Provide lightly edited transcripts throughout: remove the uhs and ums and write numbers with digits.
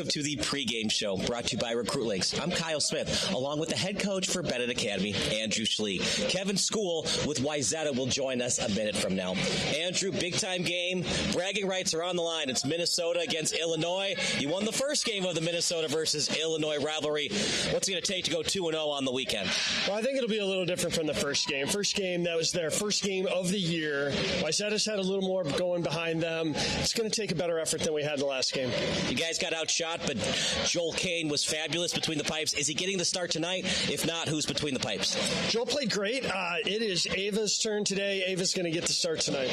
welcome to the pregame show brought to you by Recruitlings. I'm Kyle Smith, along with the head coach for Benet Academy, Andrew Schlie. Kevin School with Wayzata will join us a minute from now. Andrew, big-time game. Bragging rights are on the line. It's Minnesota against Illinois. You won the first game of the Minnesota versus Illinois rivalry. What's it going to take to go 2-0 on the weekend? Well, I think it'll be a little different from the first game. First game, that was their first game of the year. Wayzata's had a little more going behind them. It's going to take a better effort than we had the last game. You guys got outshot, but Joel Koehn was fabulous between the pipes. Is he getting the start tonight? If not, who's between the pipes? Joel played great. It is Ava's turn today. Ava's going to get the start tonight.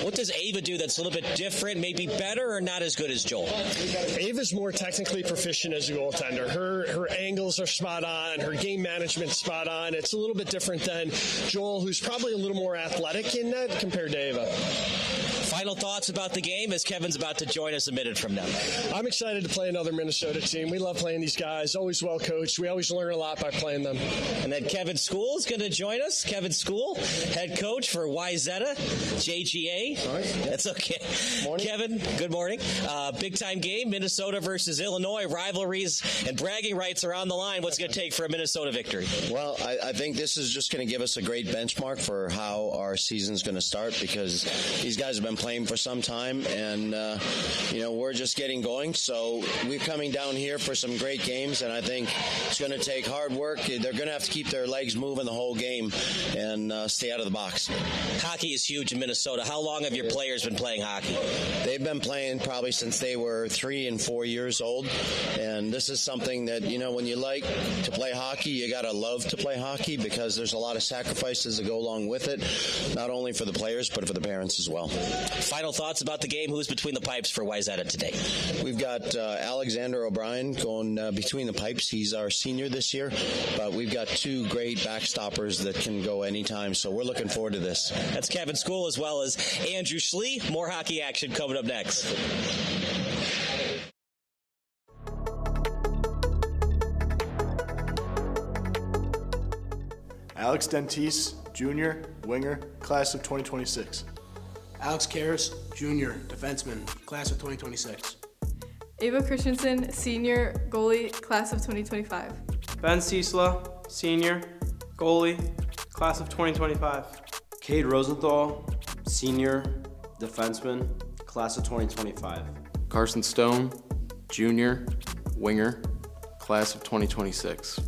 What does Ava do that's a little bit different, maybe better, or not as good as Joel? Ava's more technically proficient as a goaltender. Her angles are spot on. Her game management's spot on. It's a little bit different than Joel, who's probably a little more athletic in that compared to Ava. Final thoughts about the game as Kevin's about to join us a minute from now. I'm excited to play another Minnesota team. We love playing these guys. Always well coached. We always learn a lot by playing them. And then Kevin School is going to join us. Kevin School, head coach for Wayzata Jga. All right. That's okay. Morning. Kevin, good morning. Big time game, Minnesota versus Illinois. Rivalries and bragging rights are on the line. What's it going to take for a Minnesota victory? Well, I think this is just going to give us a great benchmark for how our season's going to start, because these guys have been playing for some time, and we're just getting going. So we're coming down here for some great games, and I think it's going to take hard work. They're going to have to keep their legs moving the whole game and stay out of the box. Hockey is huge in Minnesota. How long have your players been playing hockey? They've been playing probably since they were 3 and 4 years old, and this is something that, when you like to play hockey, you got to love to play hockey, because there's a lot of sacrifices that go along with it, not only for the players, but for the parents as well. Final thoughts about the game. Who's between the pipes for Wayzata today? We've got Alexander O'Brien going between the pipes. He's our senior this year, but we've got 2 great backstoppers that can go anytime, so we're looking forward to this. That's Kevin School as well as Andrew Schlie. More hockey action coming up next. Alex Dentice, Jr., winger, class of 2026. Alex Karras, Jr., defenseman, class of 2026. Ava Christensen, Senior, goalie, class of 2025. Ben Ciesla, Senior, goalie, class of 2025. Cade Rosenthal, Senior, defenseman, class of 2025. Carson Stone, Junior, winger, class of 2026.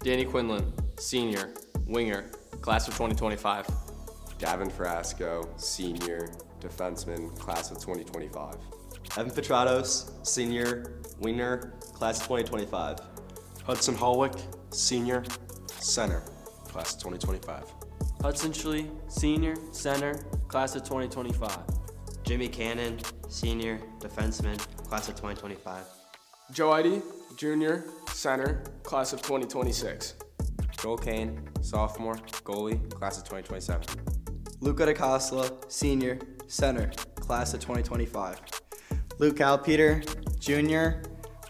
Danny Quinlan, Senior, winger, class of 2025. Davin Frasco, Senior, defenseman, class of 2025. Evan Petratos, Senior, winger, class of 2025. Hudson Hollweck, Senior, center, class of 2025. Hudson Schlie, Senior, center, class of 2025. Jimmy Cannon, Senior, defenseman, class of 2025. Joe Eide, Junior, center, class of 2026. Joel Koehn, sophomore, goalie, class of 2027. Luca DiCosola, Senior, center, class of 2025. Luca Alpeter, Junior,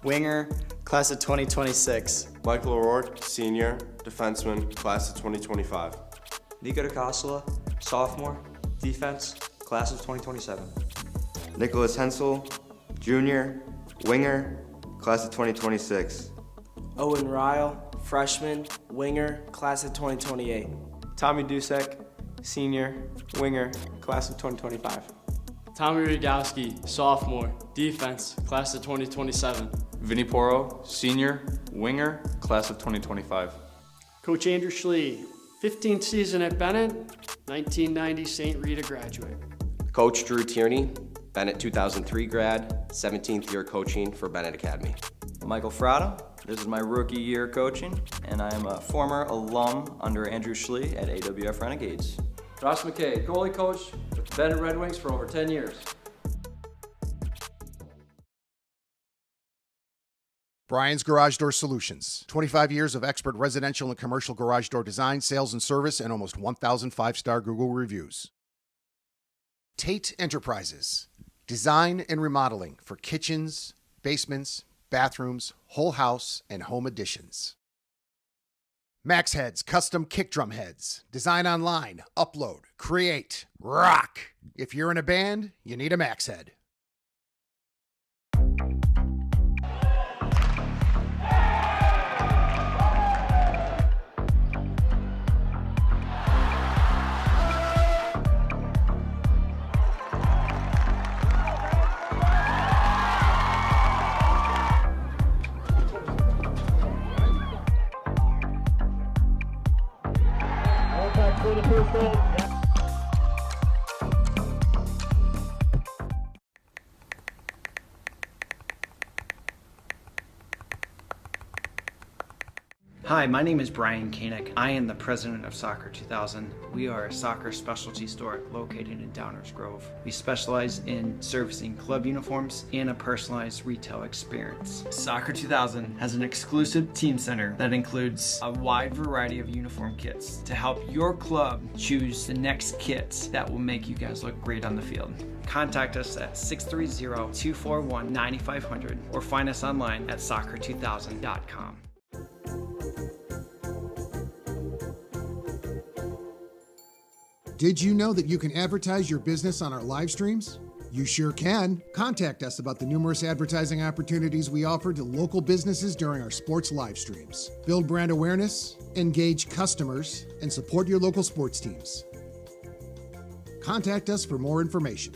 winger, class of 2026. Michael O'Rourke, Senior, defenseman, class of 2025. Nico DiCosola, sophomore, defense, class of 2027. Nikolas Hensel, Junior, winger, class of 2026. Owen Ryle, freshman, winger, class of 2028. Tommy Dusek, senior, winger, class of 2025. Tommy Rogowski, sophomore, defense, class of 2027. Vinny Poro, senior, winger, class of 2025. Coach Andrew Schlie, 15th season at Benet, 1990 St. Rita graduate. Coach Drew Tierney, Benet 2003 grad, 17th year coaching for Benet Academy. Michael Frada, this is my rookie year coaching, and I am a former alum under Andrew Schlie at AWF Renegades. Josh McKay, goalie coach with the Benet Red Wings for over 10 years. Brian's Garage Door Solutions. 25 years of expert residential and commercial garage door design, sales, and service, and almost 1,000 five-star Google reviews. Tate Enterprises. Design and remodeling for kitchens, basements, bathrooms, whole house, and home additions. Max Heads Custom Kick Drum Heads. Design online, upload, create, rock. If you're in a band, you need a Max Head. for the first goal. Hi, my name is Brian Koehn. I am the president of Soccer 2000. We are a soccer specialty store located in Downers Grove. We specialize in servicing club uniforms and a personalized retail experience. Soccer 2000 has an exclusive team center that includes a wide variety of uniform kits to help your club choose the next kits that will make you guys look great on the field. Contact us at 630-241-9500 or find us online at soccer2000.com. Did you know that you can advertise your business on our live streams? You sure can. Contact us about the numerous advertising opportunities we offer to local businesses during our sports live streams. Build brand awareness, engage customers, and support your local sports teams. Contact us for more information.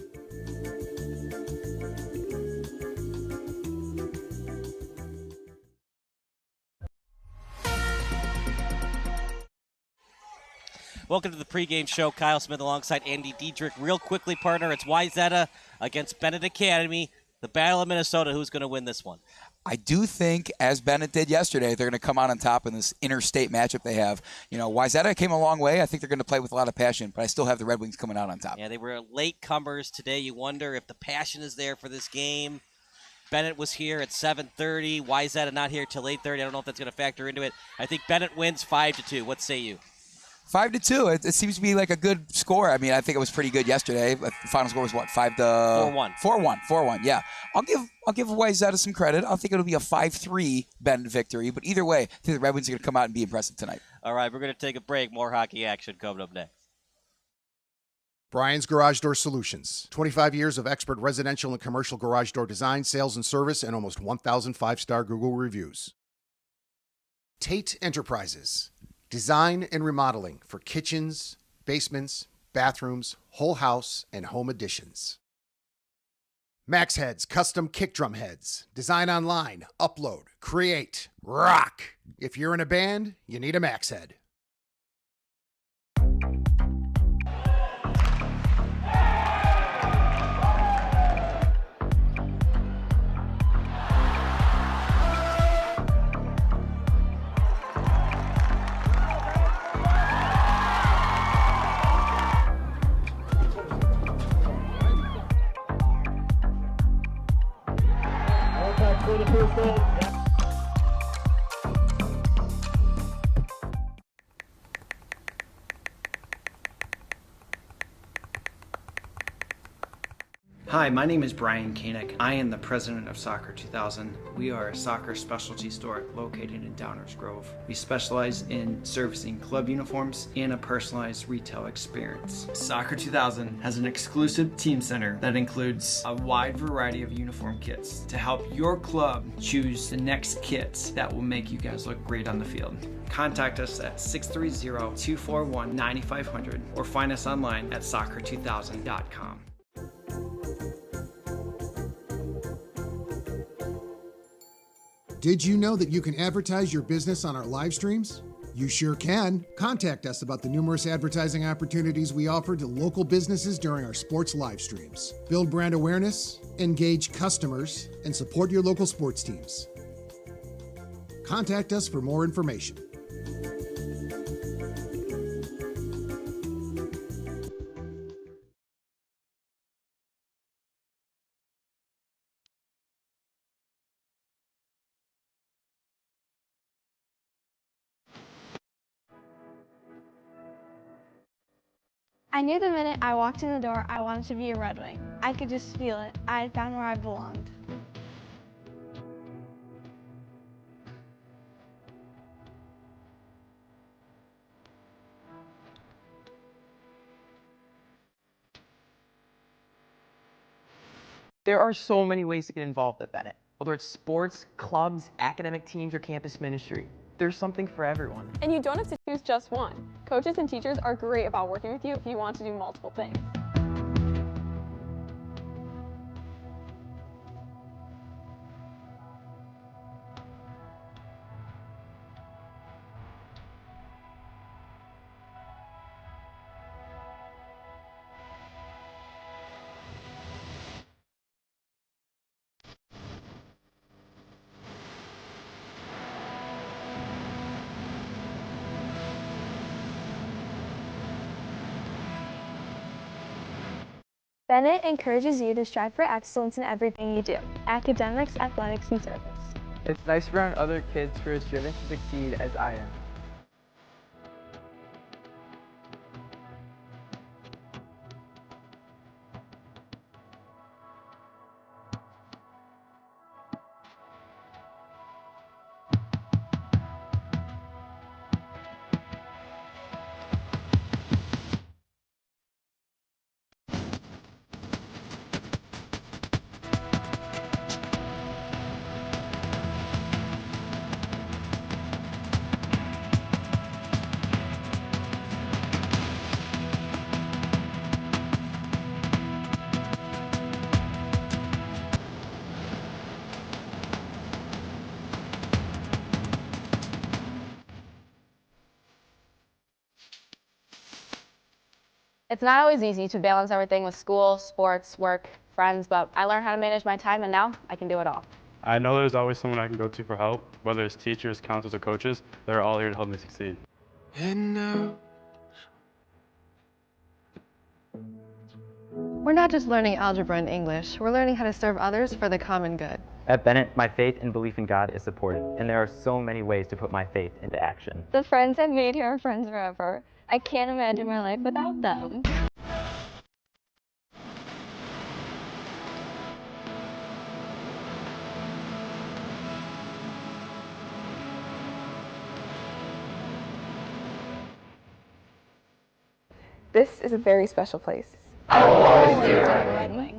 Welcome to the pregame show. Kyle Smith alongside Andy Diedrich. Real quickly, partner, it's Wayzata against Benet Academy. The Battle of Minnesota. Who's going to win this one? I do think, as Benet did yesterday, they're going to come out on top in this interstate matchup they have. You know, Wayzata came a long way. I think they're going to play with a lot of passion, but I still have the Red Wings coming out on top. Yeah, they were late comers today. You wonder if the passion is there for this game. Benet was here at 7:30. Wayzata not here till 8:30. I don't know if that's going to factor into it. I think Benet wins 5-2. What say you? 5-2. It seems to be like a good score. I mean, I think it was pretty good yesterday. The final score was what? 4-1. 4-1. Yeah. I'll give Wayzata some credit. I think it'll be a 5-3 Benet victory. But either way, I think the Red Wings are going to come out and be impressive tonight. All right, we're going to take a break. More hockey action coming up next. Brian's Garage Door Solutions. 25 years of expert residential and commercial garage door design, sales, and service, and almost 1,000 five-star Google reviews. Tate Enterprises. Design and remodeling for kitchens, basements, bathrooms, whole house, and home additions. Max Heads Custom Kick Drum Heads. Design online, upload, create, rock. If you're in a band, you need a Max Head. For the first goal. Hi, my name is Brian Koehn. I am the president of Soccer 2000. We are a soccer specialty store located in Downers Grove. We specialize in servicing club uniforms and a personalized retail experience. Soccer 2000 has an exclusive team center that includes a wide variety of uniform kits to help your club choose the next kits that will make you guys look great on the field. Contact us at 630-241-9500 or find us online at soccer2000.com. Did you know that you can advertise your business on our live streams? You sure can. Contact us about the numerous advertising opportunities we offer to local businesses during our sports live streams. Build brand awareness, engage customers, and support your local sports teams. Contact us for more information. I knew the minute I walked in the door I wanted to be a Red Wing. I could just feel it. I had found where I belonged. There are so many ways to get involved at Benet, whether it's sports, clubs, academic teams, or campus ministry. There's something for everyone. And you don't have to choose just one. Coaches and teachers are great about working with you if you want to do multiple things. Benet encourages you to strive for excellence in everything you do, academics, athletics, and service. It's nice to be around other kids who are as driven to succeed as I am. It's not always easy to balance everything with school, sports, work, friends, but I learned how to manage my time and now I can do it all. I know there's always someone I can go to for help, whether it's teachers, counselors, or coaches. They're all here to help me succeed. And now. We're not just learning algebra and English, we're learning how to serve others for the common good. At Benet, my faith and belief in God is supported, and there are so many ways to put my faith into action. The friends I've made here are friends forever. I can't imagine my life without them. This is a very special place. I will always do Red Wing.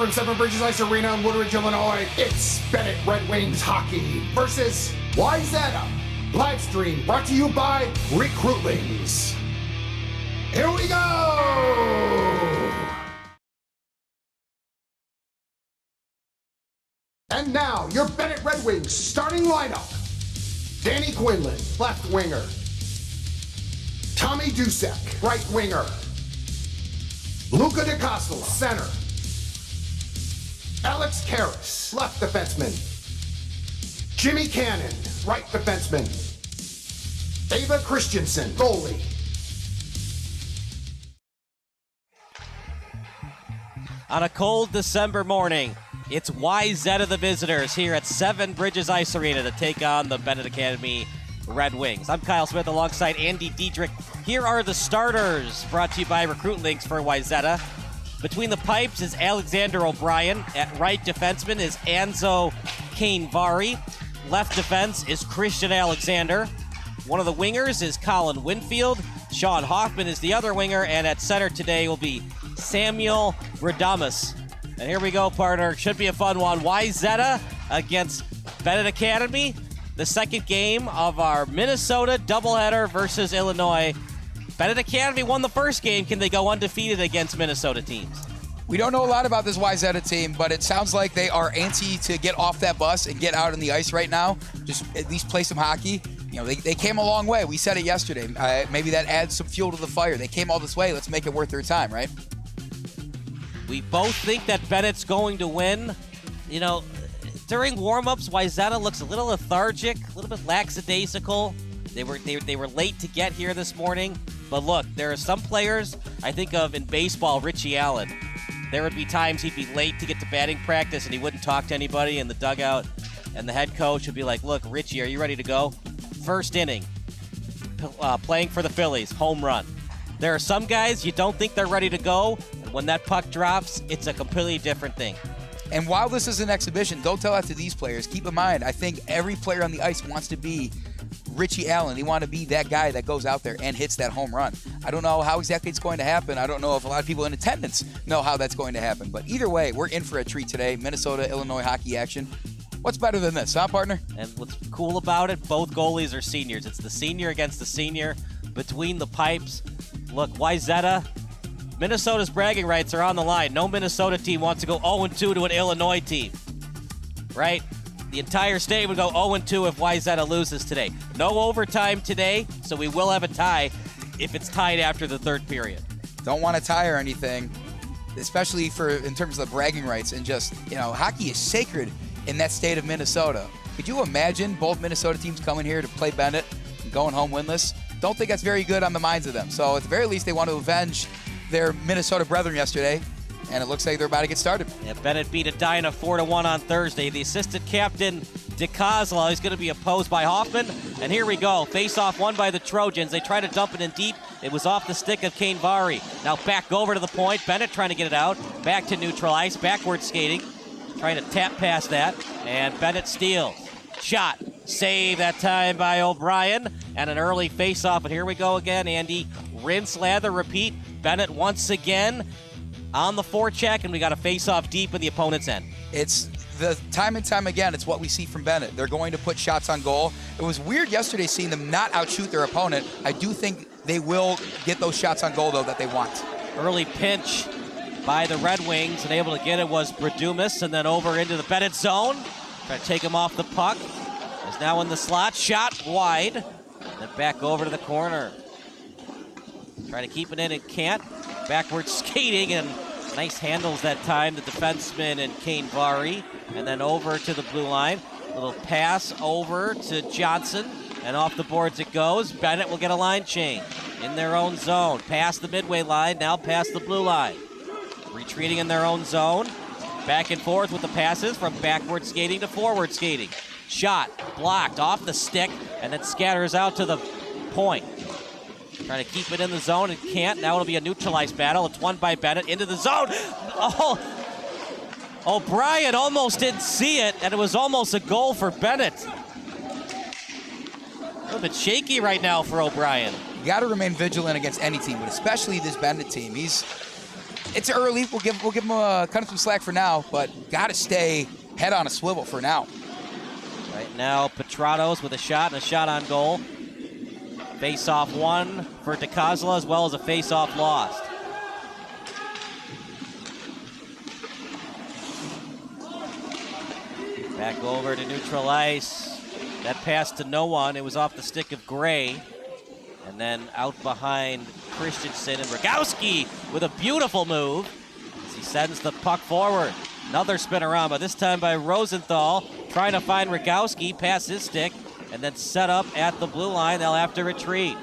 from Seven Bridges Ice Arena in Woodridge, Illinois, it's Benet Red Wings hockey versus Wayzata. Livestream brought to you by Recruitlings. Here we go! And now, your Benet Red Wings starting lineup. Danny Quinlan, left winger. Tommy Dusek, right winger. Luca DiCosola, center. Alex Karras, left defenseman. Jimmy Cannon, right defenseman. Ava Christensen, goalie. On a cold December morning, it's Wayzata the visitors here at Seven Bridges Ice Arena to take on the Benet Academy Red Wings. I'm Kyle Smith alongside Andy Diedrich. Here are the starters brought to you by Recruitlings for Wayzata. Between the pipes is Alexander O'Brien. At right defenseman is Anzo Kainvari. Left defense is Christian Alexander. One of the wingers is Colin Winfield. Sean Hoffman is the other winger. And at center today will be Samuel Radamus. And here we go, partner. Should be a fun one. Wayzata against Benet Academy. The second game of our Minnesota doubleheader versus Illinois. Benet Academy won the first game. Can they go undefeated against Minnesota teams? We don't know a lot about this Wayzata team, but it sounds like they are antsy to get off that bus and get out on the ice right now. Just at least play some hockey. You know, they came a long way. We said it yesterday. Maybe that adds some fuel to the fire. They came all this way. Let's make it worth their time, right? We both think that Bennett's going to win. You know, during warm-ups, Wayzata looks a little lethargic, a little bit lackadaisical. They were late to get here this morning. But look, there are some players, I think of in baseball, Richie Allen. There would be times he'd be late to get to batting practice and he wouldn't talk to anybody in the dugout. And the head coach would be like, look, Richie, are you ready to go? First inning, playing for the Phillies, home run. There are some guys you don't think they're ready to go. And when that puck drops, it's a completely different thing. And while this is an exhibition, don't tell that to these players. Keep in mind, I think every player on the ice wants to be Richie Allen. They want to be that guy that goes out there and hits that home run. I don't know how exactly it's going to happen. I don't know if a lot of people in attendance know how that's going to happen. But either way, we're in for a treat today. Minnesota-Illinois hockey action. What's better than this, huh, partner? And what's cool about it, both goalies are seniors. It's the senior against the senior between the pipes. Look, Wayzata, Minnesota's bragging rights are on the line. No Minnesota team wants to go 0-2 to an Illinois team, right? The entire state would go 0-2 if Wayzata loses today. No overtime today, so we will have a tie if it's tied after the third period. Don't want to tie or anything, especially in terms of the bragging rights and just, you know, hockey is sacred in that state of Minnesota. Could you imagine both Minnesota teams coming here to play Benet and going home winless? Don't think that's very good on the minds of them. So at the very least, they want to avenge their Minnesota brethren yesterday, and it looks like they're about to get started. Yeah, Benet beat Edina 4-1 on Thursday. The assistant captain, DiCosola, is going to be opposed by Hoffman. And here we go. Face-off won by the Trojans. They try to dump it in deep. It was off the stick of Kainvari. Now back over to the point. Benet trying to get it out. Back to neutral ice. Backward skating. Trying to tap past that. And Benet steals. Shot. Save that time by O'Brien. And an early face-off. And here we go again, Andy. Rinse, lather, repeat. Benet once again on the forecheck, and we got a face-off deep in the opponent's end. It's the time and time again, it's what we see from Benet. They're going to put shots on goal. It was weird yesterday seeing them not outshoot their opponent. I do think they will get those shots on goal, though, that they want. Early pinch by the Red Wings, and able to get it was Bradumas, and then over into the Benet zone. Try to take him off the puck. Is now in the slot. Shot wide. Then back over to the corner. Trying to keep it in and can't. Backward skating, and nice handles that time, the defenseman and Kainvari. And then over to the blue line. Little pass over to Johnson, and off the boards it goes. Benet will get a line change in their own zone. Past the midway line, now past the blue line. Retreating in their own zone. Back and forth with the passes from backward skating to forward skating. Shot, blocked, off the stick, and then scatters out to the point. Trying to keep it in the zone and can't. Now it'll be a neutralized battle. It's won by Benet into the zone. Oh, O'Brien almost didn't see it, and it was almost a goal for Benet. A little bit shaky right now for O'Brien. You got to remain vigilant against any team, but especially this Benet team. He's it's early. We'll give them kind of some slack for now, but got to stay head on a swivel for now. Right now, Petratos with a shot and a shot on goal. Face-off won for DiCosola as well as a face-off lost. Back over to neutral ice. That pass to no one. It was off the stick of Gray. And then out behind Christensen and Rogowski with a beautiful move as he sends the puck forward. Another spin around, but this time by Rosenthal, trying to find Rogowski past his stick and then set up at the blue line. They'll have to retreat.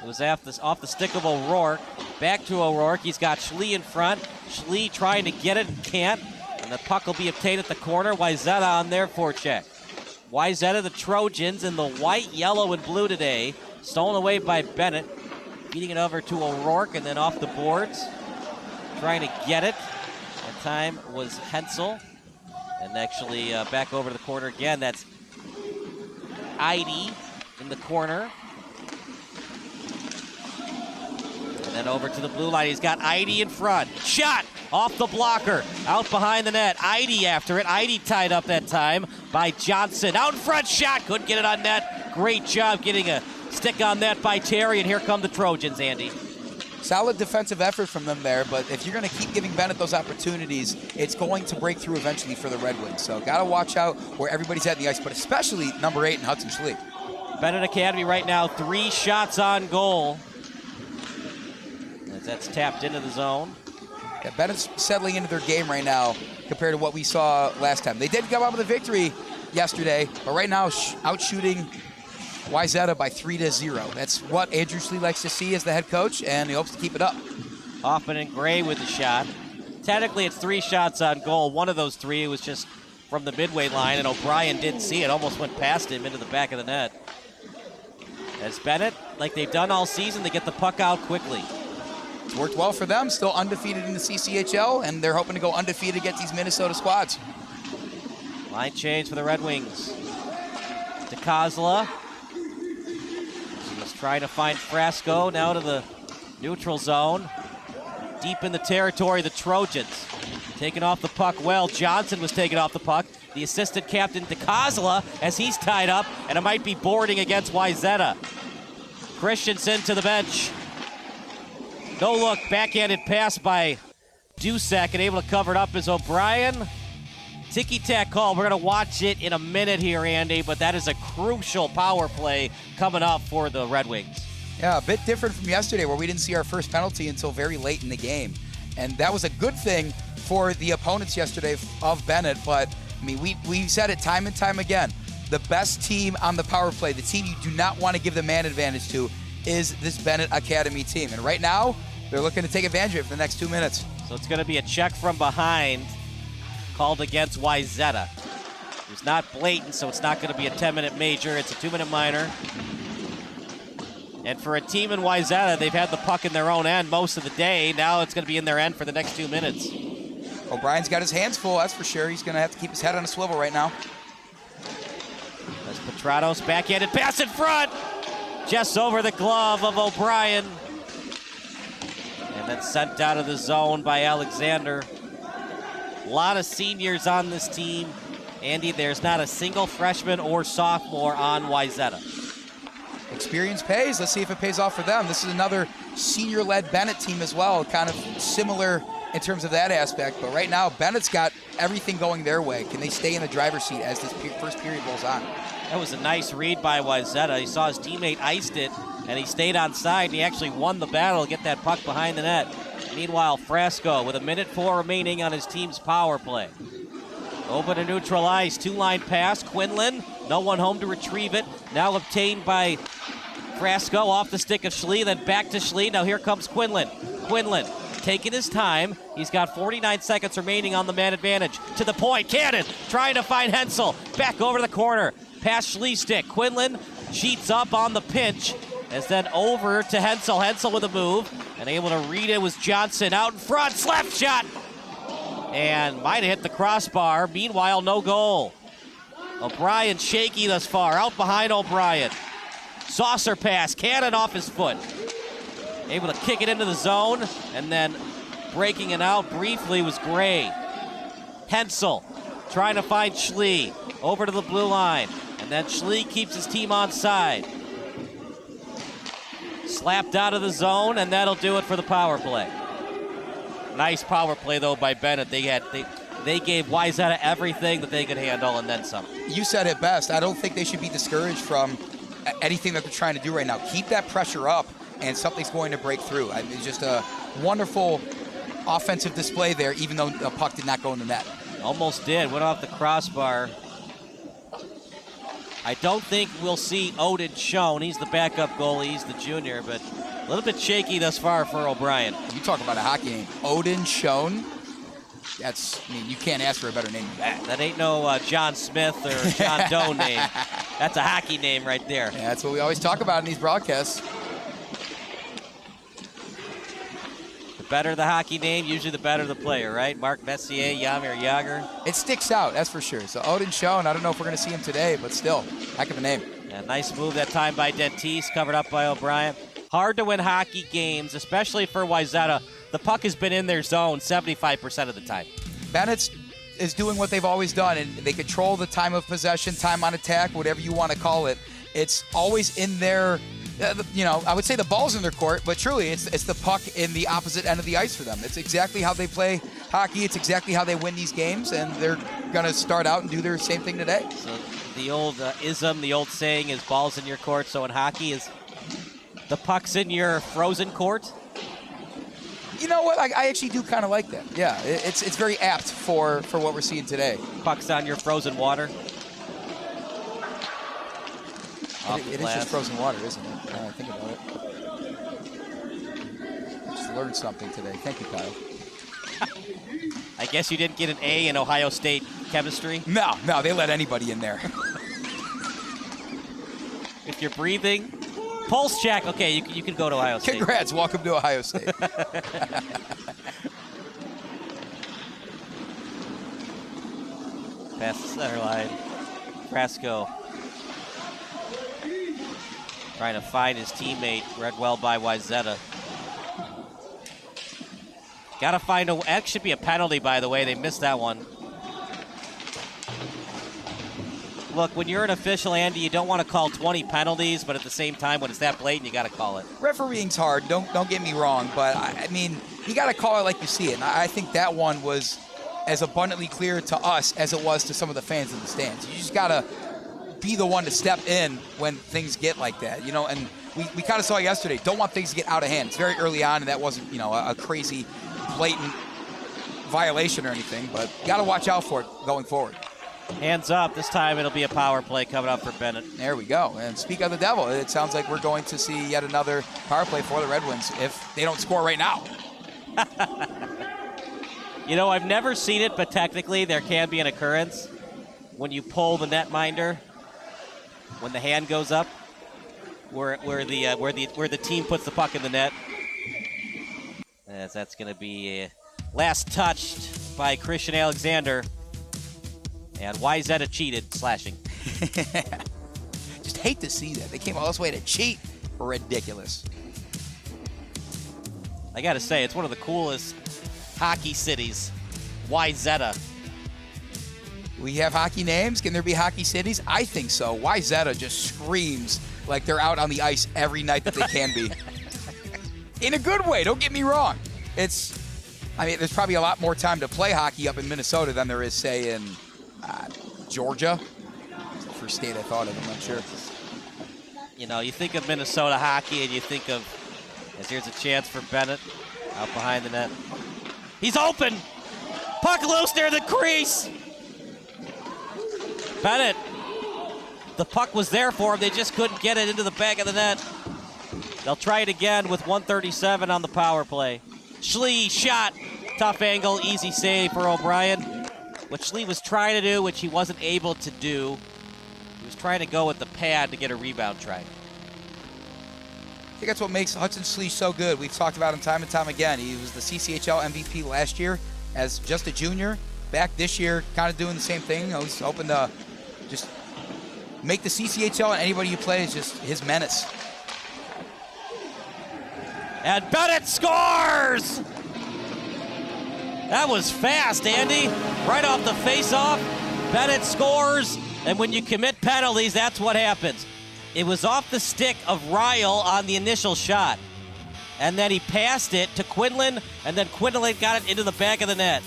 It was off the stick of O'Rourke. Back to O'Rourke. He's got Schlie in front. Schlie trying to get it and can't. And the puck will be obtained at the corner. Wayzata on their forecheck. Wayzata, the Trojans, in the white, yellow, and blue today. Stolen away by Benet. Feeding it over to O'Rourke and then off the boards. Trying to get it. That time was Hensel. And actually back over to the corner again. That's Ide in the corner. And then over to the blue line. He's got Ide in front. Shot off the blocker. Out behind the net. Ide after it. Ide tied up that time by Johnson. Out in front shot. Couldn't get it on net. Great job getting a stick on that by Terry, and here come the Trojans, Andy. Solid defensive effort from them there, but if you're going to keep giving Benet those opportunities, it's going to break through eventually for the Red Wings. So got to watch out where everybody's at in the ice, but especially number 8 in Hudson Schlie. Benet Academy right now, 3 shots on goal. As that's tapped into the zone. Yeah, Bennett's settling into their game right now compared to what we saw last time. They did come out with a victory yesterday, but right now out shooting Wayzata by 3-0. That's what Andrew Schlie likes to see as the head coach, and he hopes to keep it up. Hoffman and Gray with the shot. Technically, it's 3 shots on goal. One of those 3 was just from the midway line, and O'Brien didn't see it. Almost went past him into the back of the net. As Benet, like they've done all season, they get the puck out quickly. It's worked well for them. Still undefeated in the CCHL, and they're hoping to go undefeated against these Minnesota squads. Line change for the Red Wings. DiCosola. Trying to find Frasco now to the neutral zone. Deep in the territory, the Trojans. Taking off the puck well. Johnson was taking off the puck. The assistant captain, DiCosola, as he's tied up, and it might be boarding against Wayzata. Christensen to the bench. No look, backhanded pass by Dusek, and able to cover it up is O'Brien. Ticky-tack call. We're going to watch it in a minute here, Andy, but that is a crucial power play coming up for the Red Wings. Yeah, a bit different from yesterday where we didn't see our first penalty until very late in the game. And that was a good thing for the opponents yesterday of Benet, but I mean, we said it time and time again. The best team on the power play, the team you do not want to give the man advantage to, is this Benet Academy team. And right now, they're looking to take advantage of it for the next 2 minutes. So it's going to be a check from behind called against Wayzata. It's not blatant, so it's not going to be a 10-minute major. It's a 2-minute minor. And for a team in Wayzata, they've had the puck in their own end most of the day. Now it's going to be in their end for the next 2 minutes. O'Brien's got his hands full, that's for sure. He's going to have to keep his head on a swivel right now. That's Petratos, backhanded pass in front. Just over the glove of O'Brien. And then sent out of the zone by Alexander. A lot of seniors on this team. Andy, there's not a single freshman or sophomore on Wayzata. Experience pays. Let's see if it pays off for them. This is another senior-led Benet team as well, kind of similar in terms of that aspect. But right now, Bennett's got everything going their way. Can they stay in the driver's seat as this first period rolls on? That was a nice read by Wayzata. He saw his teammate iced it, and he stayed on side, and he actually won the battle to get that puck behind the net. Meanwhile, Frasco with 1:04 remaining on his team's power play. Over to neutral ice, 2-line pass. Quinlan, no one home to retrieve it. Now obtained by Frasco off the stick of Schlie, then back to Schlie. Now here comes Quinlan. Quinlan taking his time. He's got 49 seconds remaining on the man advantage. To the point, Cannon trying to find Hensel. Back over the corner, past Schlie stick. Quinlan cheats up on the pinch. As then over to Hensel. Hensel with a move. And able to read it was Johnson out in front. Slap shot. And might have hit the crossbar. Meanwhile, no goal. O'Brien shaky thus far. Out behind O'Brien. Saucer pass. Cannon off his foot. Able to kick it into the zone. And then breaking it out briefly was Gray. Hensel trying to find Schlie over to the blue line. And then Schlie keeps his team on side. Slapped out of the zone, and that'll do it for the power play. Nice power play, though, by Benet. They gave Wayzata everything that they could handle and then some. You said it best. I don't think they should be discouraged from anything that they're trying to do right now. Keep that pressure up, and something's going to break through. I mean, it's just a wonderful offensive display there, even though the puck did not go in the net. Almost did. Went off the crossbar. I don't think we'll see Owen shown. He's the backup goalie. He's the junior, but a little bit shaky thus far for O'Brien. You talk about a hockey name. Owen shown. That's, I mean, you can't ask for a better name than that. That ain't no John Smith or John Doe name. That's a hockey name right there. Yeah, that's what we always talk about in these broadcasts. The better the hockey name, usually the better the player, right? Mark Messier, Yamir Yager. It sticks out, that's for sure. So Owen shown, I don't know if we're going to see him today, but still, heck of a name. Yeah, nice move that time by Dentice, covered up by O'Brien. Hard to win hockey games, especially for Wayzata. The puck has been in their zone 75% of the time. Benet is doing what they've always done, and they control the time of possession, time on attack, whatever you want to call it. It's always in their, I would say the ball's in their court, but truly it's the puck in the opposite end of the ice for them. It's exactly how they play hockey. It's exactly how they win these games, and they're going to start out and do their same thing today. So the old ism, the old saying is ball's in your court. So in hockey, is the puck's in your frozen court? You know what? I actually do kind of like that. Yeah, it's very apt for what we're seeing today. Puck's on your frozen water. It is just frozen water, isn't it? Now I think about it. I just learned something today. Thank you, Kyle. I guess you didn't get an A in Ohio State chemistry? No, they let anybody in there. If you're breathing, pulse check. Okay, you can go to Ohio State. Congrats, welcome to Ohio State. Past the center line. Frasco trying to find his teammate, read well by Wayzata. Got to find that should be a penalty, by the way. They missed that one. Look, when you're an official, Andy, you don't want to call 20 penalties, but at the same time, when it's that blatant, you got to call it. Refereeing's hard, don't get me wrong, but I mean, you got to call it like you see it. And I think that one was as abundantly clear to us as it was to some of the fans in the stands. You just got to be the one to step in when things get like that, and we kind of saw yesterday, don't want things to get out of hand. It's very early on, and that wasn't, a crazy, blatant violation or anything, but you got to watch out for it going forward. Hands up. This time it'll be a power play coming up for Benet. There we go. And speak of the devil, it sounds like we're going to see yet another power play for the Red Wings if they don't score right now. I've never seen it, but technically there can be an occurrence when you pull the netminder, when the hand goes up, where the team puts the puck in the net. As that's going to be last touched by Christian Alexander. And Wayzata cheated, slashing. Just hate to see that. They came all this way to cheat. Ridiculous. I got to say, it's one of the coolest hockey cities, Wayzata. We have hockey names. Can there be hockey cities? I think so. Wayzata just screams like they're out on the ice every night that they can be. In a good way, don't get me wrong. There's probably a lot more time to play hockey up in Minnesota than there is, say, in Georgia. That's the first state I thought of, I'm not sure. You think of Minnesota hockey and you think of, as here's a chance for Benet out behind the net. He's open! Puck loose near the crease! Benet, the puck was there for him, they just couldn't get it into the back of the net. They'll try it again with 1:37 on the power play. Schlie shot, tough angle, easy save for O'Brien. What Schlie was trying to do, which he wasn't able to do, he was trying to go with the pad to get a rebound try. I think that's what makes Hudson Schlie so good. We've talked about him time and time again. He was the CCHL MVP last year as just a junior. Back this year, kind of doing the same thing. He's hoping to just make the CCHL, and anybody you play is just his menace. And Benet scores! That was fast, Andy. Right off the face-off, Benet scores, and when you commit penalties, that's what happens. It was off the stick of Ryle on the initial shot. And then he passed it to Quinlan, and then Quinlan got it into the back of the net.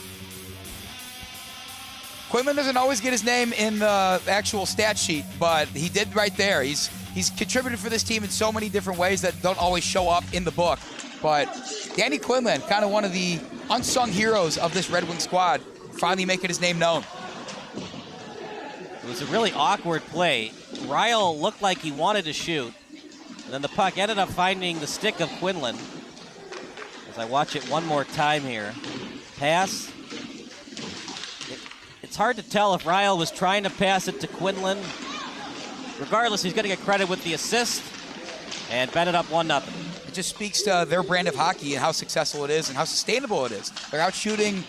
Quinlan doesn't always get his name in the actual stat sheet, but he did right there. He's contributed for this team in so many different ways that don't always show up in the book. But Danny Quinlan, kind of one of the unsung heroes of this Red Wing squad, finally making his name known. It was a really awkward play. Ryle looked like he wanted to shoot, and then the puck ended up finding the stick of Quinlan. As I watch it one more time here. Pass. It's hard to tell if Ryle was trying to pass it to Quinlan. Regardless, he's going to get credit with the assist, and Benet up 1-0. It just speaks to their brand of hockey and how successful it is and how sustainable it is. They're out shooting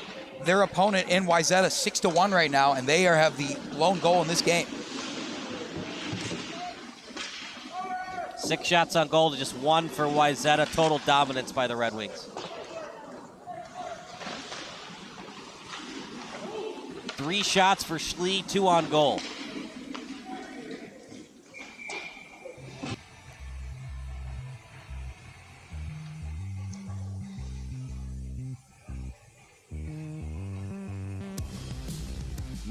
their opponent in Wayzata 6-1 right now, and they have the lone goal in this game. 6 shots on goal to just 1 for Wayzata. Total dominance by the Red Wings. 3 shots for Schlie, 2 on goal.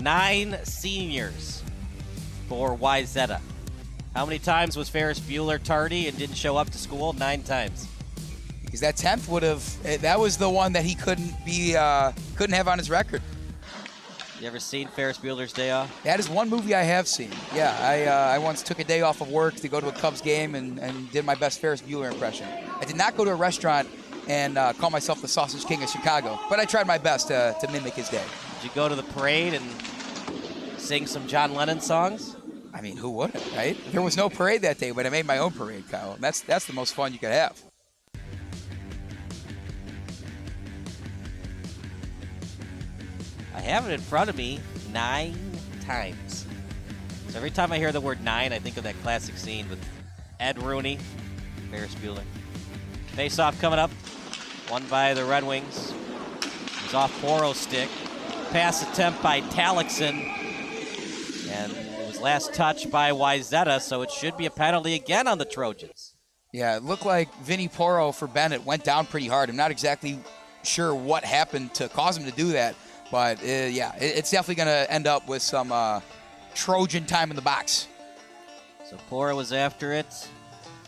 Nine seniors for Wayzata. How many times was Ferris Bueller tardy and didn't show up to school? 9 times. Because that 10th would have, that was the one that he couldn't have on his record. You ever seen Ferris Bueller's Day Off? That is one movie I have seen. Yeah, I once took a day off of work to go to a Cubs game and did my best Ferris Bueller impression. I did not go to a restaurant and call myself the Sausage King of Chicago, but I tried my best to mimic his day. Did you go to the parade and sing some John Lennon songs? I mean, who wouldn't, right? There was no parade that day, but I made my own parade, Kyle. That's the most fun you could have. I have it in front of me 9 times. So every time I hear the word 9, I think of that classic scene with Ed Rooney, Ferris Bueller. Face-off coming up. Won by the Red Wings. It's off Poro's stick. Pass attempt by Talixon. And it was last touched by Wayzata, so it should be a penalty again on the Trojans. Yeah, it looked like Vinny Poro for Benet went down pretty hard. I'm not exactly sure what happened to cause him to do that. But, yeah, it's definitely going to end up with some Trojan time in the box. So Poro was after it.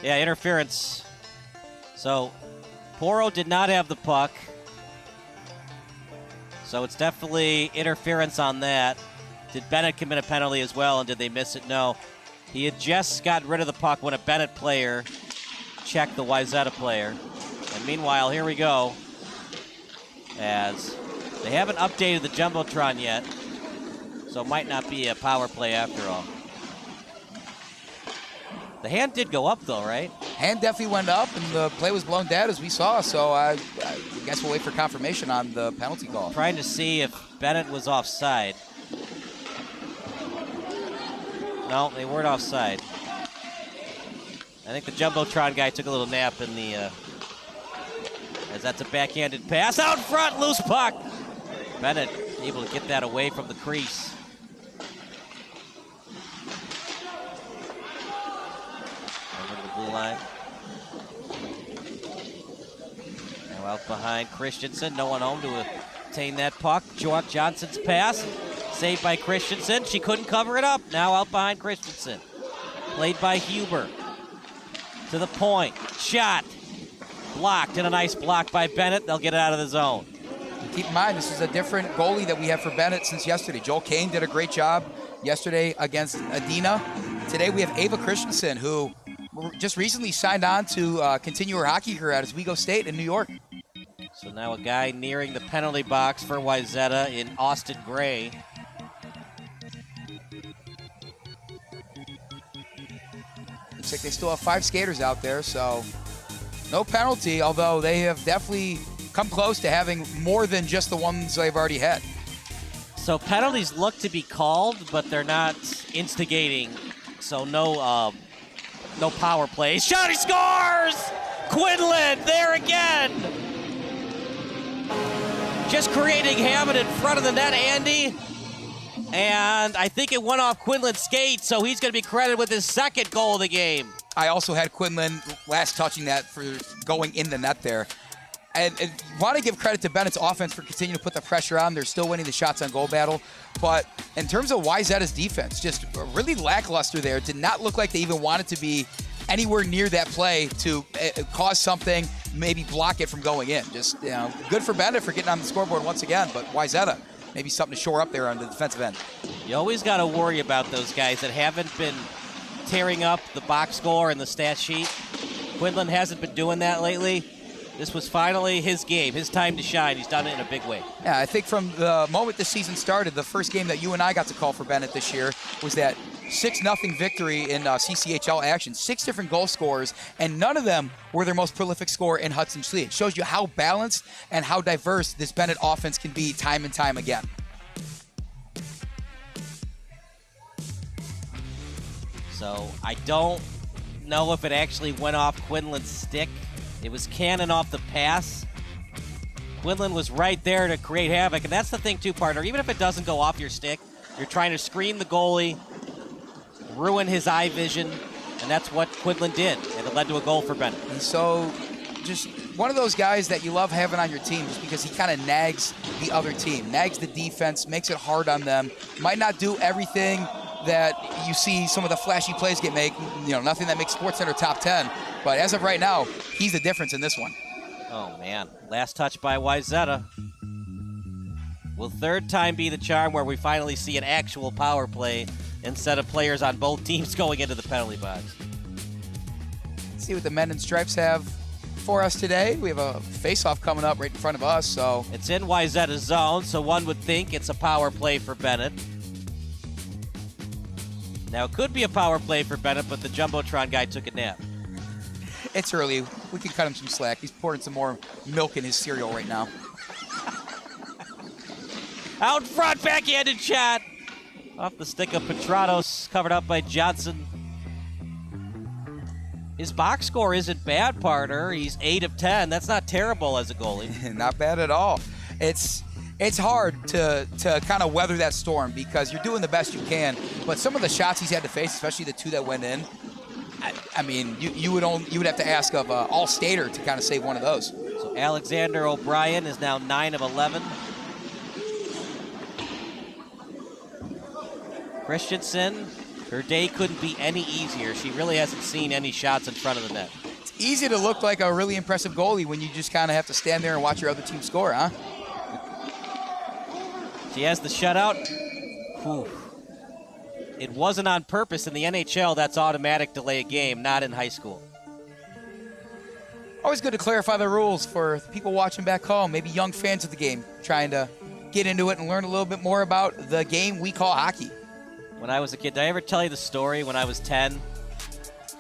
Yeah, interference. So Poro did not have the puck. So it's definitely interference on that. Did Benet commit a penalty as well, and did they miss it? No. He had just got rid of the puck when a Benet player checked the Wayzata player. And meanwhile, here we go. As they haven't updated the Jumbotron yet, so it might not be a power play after all. The hand did go up, though, right? Hand definitely went up, and the play was blown dead, as we saw, so I guess we'll wait for confirmation on the penalty call. Trying to see if Benet was offside. No, they weren't offside. I think the Jumbotron guy took a little nap in the... as that's a backhanded pass. Out front, loose puck! Benet able to get that away from the crease. Over to the blue line. Now out behind Christensen. No one home to attain that puck. Johnson's pass. Saved by Christensen. She couldn't cover it up. Now out behind Christensen. Played by Huber. To the point. Shot. Blocked, and a nice block by Benet. They'll get it out of the zone. Keep in mind, this is a different goalie that we have for Benet since yesterday. Joel Koehn did a great job yesterday against Adina. Today we have Ava Christensen, who just recently signed on to continue her hockey career at Oswego State in New York. So now a guy nearing the penalty box for Wayzata in Austin Gray. Looks like they still have 5 skaters out there, so no penalty, although they have definitely come close to having more than just the ones they've already had. So penalties look to be called, but they're not instigating. So no power play. Shot, he scores! Quinlan there again! just creating havoc in front of the net, Andy. And I think it went off Quinlan's skate, so he's going to be credited with his second goal of the game. I also had Quinlan last touching that for going in the net there. And want to give credit to Bennett's offense for continuing to put the pressure on. They're still winning the shots on goal battle. But in terms of Wayzata's defense, just really lackluster there. Did not look like they even wanted to be anywhere near that play to cause something, maybe block it from going in. Just, you know, good for Bennett for getting on the scoreboard once again. But Wayzata, maybe something to shore up there on the defensive end. You always got to worry about those guys that haven't been tearing up the box score and the stat sheet. Quinlan hasn't been doing that lately. This was finally his game, his time to shine. He's done it in a big way. Yeah, I think from the moment the season started, the first game that you and I got to call for Bennett this year was that 6-0 victory in CCHL action. 6 different goal scorers, and none of them were their most prolific scorer in Hudson Schlie. It shows you how balanced and how diverse this Bennett offense can be time and time again. So I don't know if it actually went off Quinlan's stick. It was cannon off the pass. Quinlan was right there to create havoc, and that's the thing too, partner. Even if it doesn't go off your stick, you're trying to screen the goalie, ruin his eye vision, and that's what Quinlan did, and it led to a goal for Benet. And so, just one of those guys that you love having on your team just because he kind of nags the other team, nags the defense, makes it hard on them, might not do everything that you see some of the flashy plays get made, you know, nothing that makes SportsCenter top 10. But as of right now, he's the difference in this one. Oh, man. Last touch by Wayzata. Will third time be the charm where we finally see an actual power play instead of players on both teams going into the penalty box? Let's see what the men in stripes have for us today. We have a face-off coming up right in front of us. So it's in Wayzata's zone, so one would think it's a power play for Benet. Now, it could be a power play for Benet, but the Jumbotron guy took a nap. It's early. We can cut him some slack. He's pouring some more milk in his cereal right now. Out front, backhanded shot. Off the stick of Petratos, covered up by Johnson. His box score isn't bad, partner. He's 8 of 10. That's not terrible as a goalie. Not bad at all. It's hard to kind of weather that storm because you're doing the best you can. But some of the shots he's had to face, especially the 2 that went in, I mean, you would have to ask of All-Stater to kind of save one of those. So Alexander O'Brien is now 9 of 11. Christensen, her day couldn't be any easier. She really hasn't seen any shots in front of the net. It's easy to look like a really impressive goalie when you just kind of have to stand there and watch your other team score, huh? She has the shutout. Whew. It wasn't on purpose. In the NHL, that's automatic delay a game, not in high school. Always good to clarify the rules for people watching back home, maybe young fans of the game, trying to get into it and learn a little bit more about the game we call hockey. When I was a kid, did I ever tell you the story when I was 10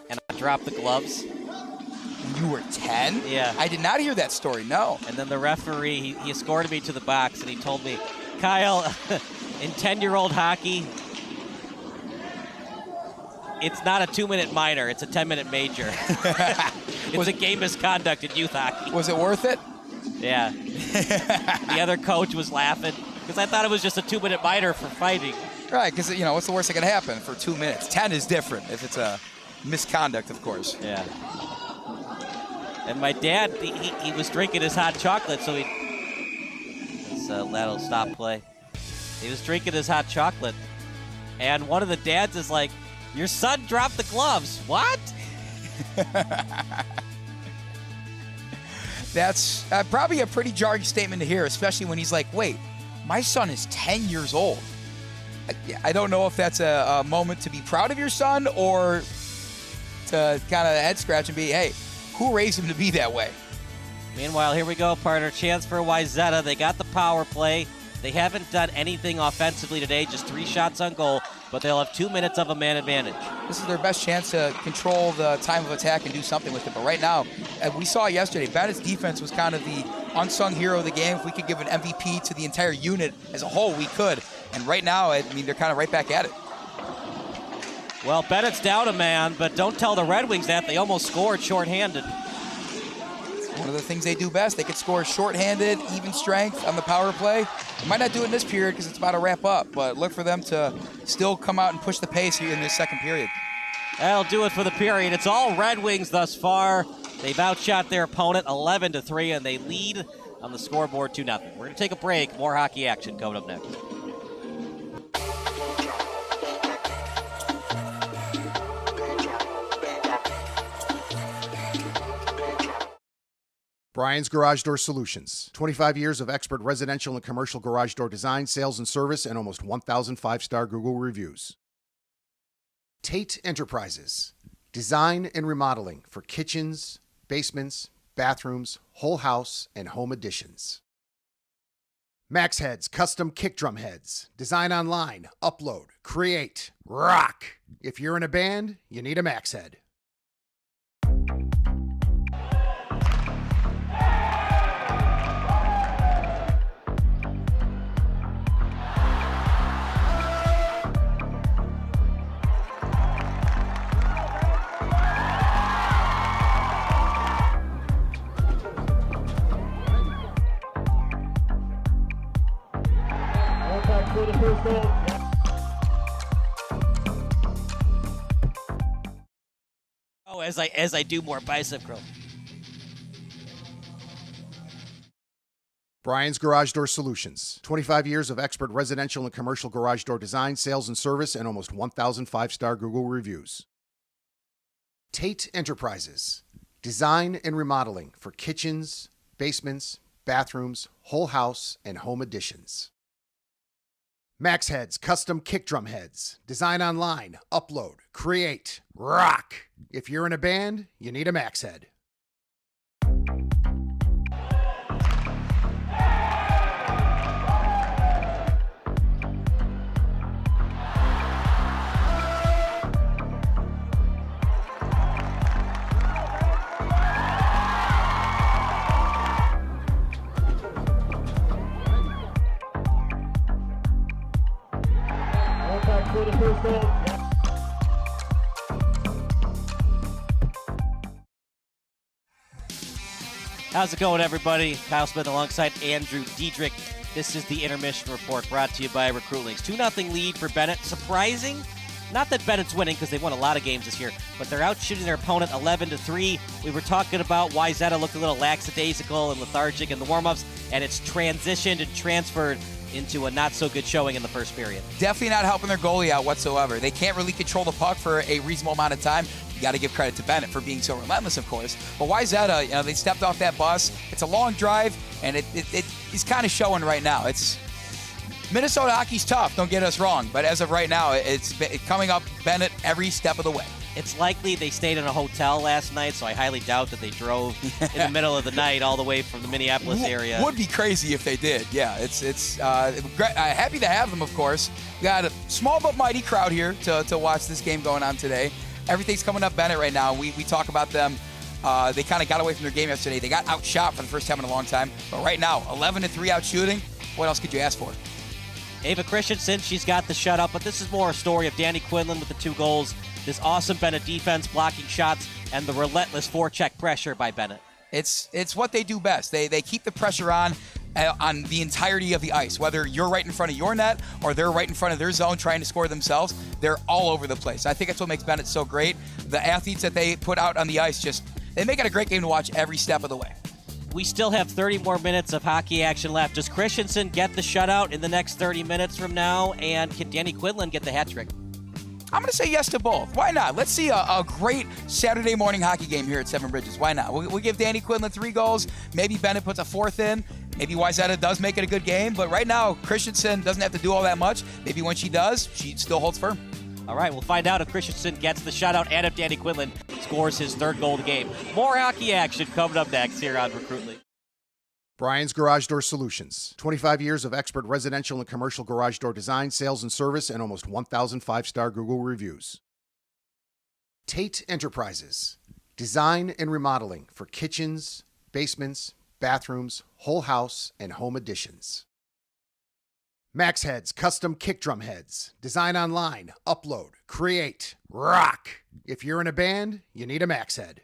and I dropped the gloves? You were 10? Yeah. I did not hear that story, no. And then the referee, he escorted me to the box and he told me, Kyle, in 10-year-old hockey, it's not a 2-minute minor, it's a 10-minute major. It's a game misconduct in youth hockey. Was it worth it? Yeah. The other coach was laughing because I thought it was just a 2-minute minor for fighting. Right, because, you know, what's the worst that can happen for 2 minutes? 10 is different if it's a misconduct, of course. Yeah. And my dad, he was drinking his hot chocolate, so that'll stop play. He was drinking his hot chocolate, and one of the dads is like, your son dropped the gloves. What? That's probably a pretty jarring statement to hear, especially when he's like, wait, my son is 10 years old. I don't know if that's a moment to be proud of your son or to kind of head scratch and be, hey, who raised him to be that way? Meanwhile, here we go, partner. Chance for Wayzata. They got the power play. They haven't done anything offensively today, just 3 shots on goal, but they'll have 2 minutes of a man advantage. This is their best chance to control the time of attack and do something with it. But right now, we saw yesterday, Bennett's defense was kind of the unsung hero of the game. If we could give an MVP to the entire unit as a whole, we could. And right now, I mean, they're kind of right back at it. Well, Bennett's down a man, but don't tell the Red Wings that. They almost scored shorthanded. one of the things they do best. They could score shorthanded, even strength on the power play. They might not do it in this period because it's about to wrap up, but look for them to still come out and push the pace here in this second period. That'll do it for the period. It's all Red Wings thus far. They've outshot their opponent 11-3, and they lead on the scoreboard 2-0. We're going to take a break. More hockey action coming up next. Brian's Garage Door Solutions. 25 years of expert residential and commercial garage door design, sales, and service, and almost 1,000 five-star Google reviews. Tate Enterprises. Design and remodeling for kitchens, basements, bathrooms, whole house, and home additions. Max Heads Custom Kick Drum Heads. Design online, upload, create, rock. If you're in a band, you need a Max Head. Oh, as I do more bicep curl. Brian's Garage Door Solutions. 25 years of expert residential and commercial garage door design, sales, and service, and almost 1,000 five-star Google reviews. Tate Enterprises. Design and remodeling for kitchens, basements, bathrooms, whole house, and home additions. Max Heads Custom Kick Drum Heads. Design online, upload, create, rock. If you're in a band, you need a Max Head. How's it going, everybody? Kyle Smith alongside Andrew Diedrich. This is the Intermission Report brought to you by Recruitlings. 2-0 lead for Benet. Surprising? Not that Benet's winning because they've won a lot of games this year, but they're out shooting their opponent 11-3. We were talking about Wayzata looked a little lackadaisical and lethargic in the warm-ups, and it's transitioned and transferred into a not-so-good showing in the first period. Definitely not helping their goalie out whatsoever. They can't really control the puck for a reasonable amount of time. You got to give credit to Benet for being so relentless, of course. But Wayzata, they stepped off that bus. It's a long drive, and it is kind of showing right now. It's Minnesota hockey's tough, don't get us wrong, but as of right now, it's coming up Benet every step of the way. It's likely they stayed in a hotel last night, so I highly doubt that they drove in the middle of the night all the way from the Minneapolis area. Would be crazy if they did. Yeah, it's great. Happy to have them, of course. We got a small but mighty crowd here to watch this game going on today. Everything's coming up Benet right now. We talk about them. They kind of got away from their game yesterday. They got outshot for the first time in a long time. But right now, 11-3 out shooting. What else could you ask for? Ava Christensen, she's got the shutout, but this is more a story of Danny Quinlan with the 2 goals, this awesome Benet defense, blocking shots, and the relentless forecheck pressure by Benet. It's what they do best. They keep the pressure on the entirety of the ice. Whether you're right in front of your net or they're right in front of their zone trying to score themselves, they're all over the place. I think that's what makes Benet so great. The athletes that they put out on the ice, they make it a great game to watch every step of the way. We still have 30 more minutes of hockey action left. Does Christensen get the shutout in the next 30 minutes from now? And can Danny Quinlan get the hat trick? I'm going to say yes to both. Why not? Let's see a great Saturday morning hockey game here at Seven Bridges. Why not? We'll give Danny Quinlan 3 goals. Maybe Benet puts a 4th in. Maybe Wayzata does make it a good game. But right now, Christensen doesn't have to do all that much. Maybe when she does, she still holds firm. All right, we'll find out if Christensen gets the shutout and if Danny Quinlan scores his 3rd goal of the game. More hockey action coming up next here on Recruitlings. Brian's Garage Door Solutions. 25 years of expert residential and commercial garage door design, sales, and service, and almost 1,000 five-star Google reviews. Tate Enterprises. Design and remodeling for kitchens, basements, bathrooms, whole house, and home additions. Max Heads Custom Kick Drum Heads. Design online, upload, create, rock. If you're in a band, you need a Max Head.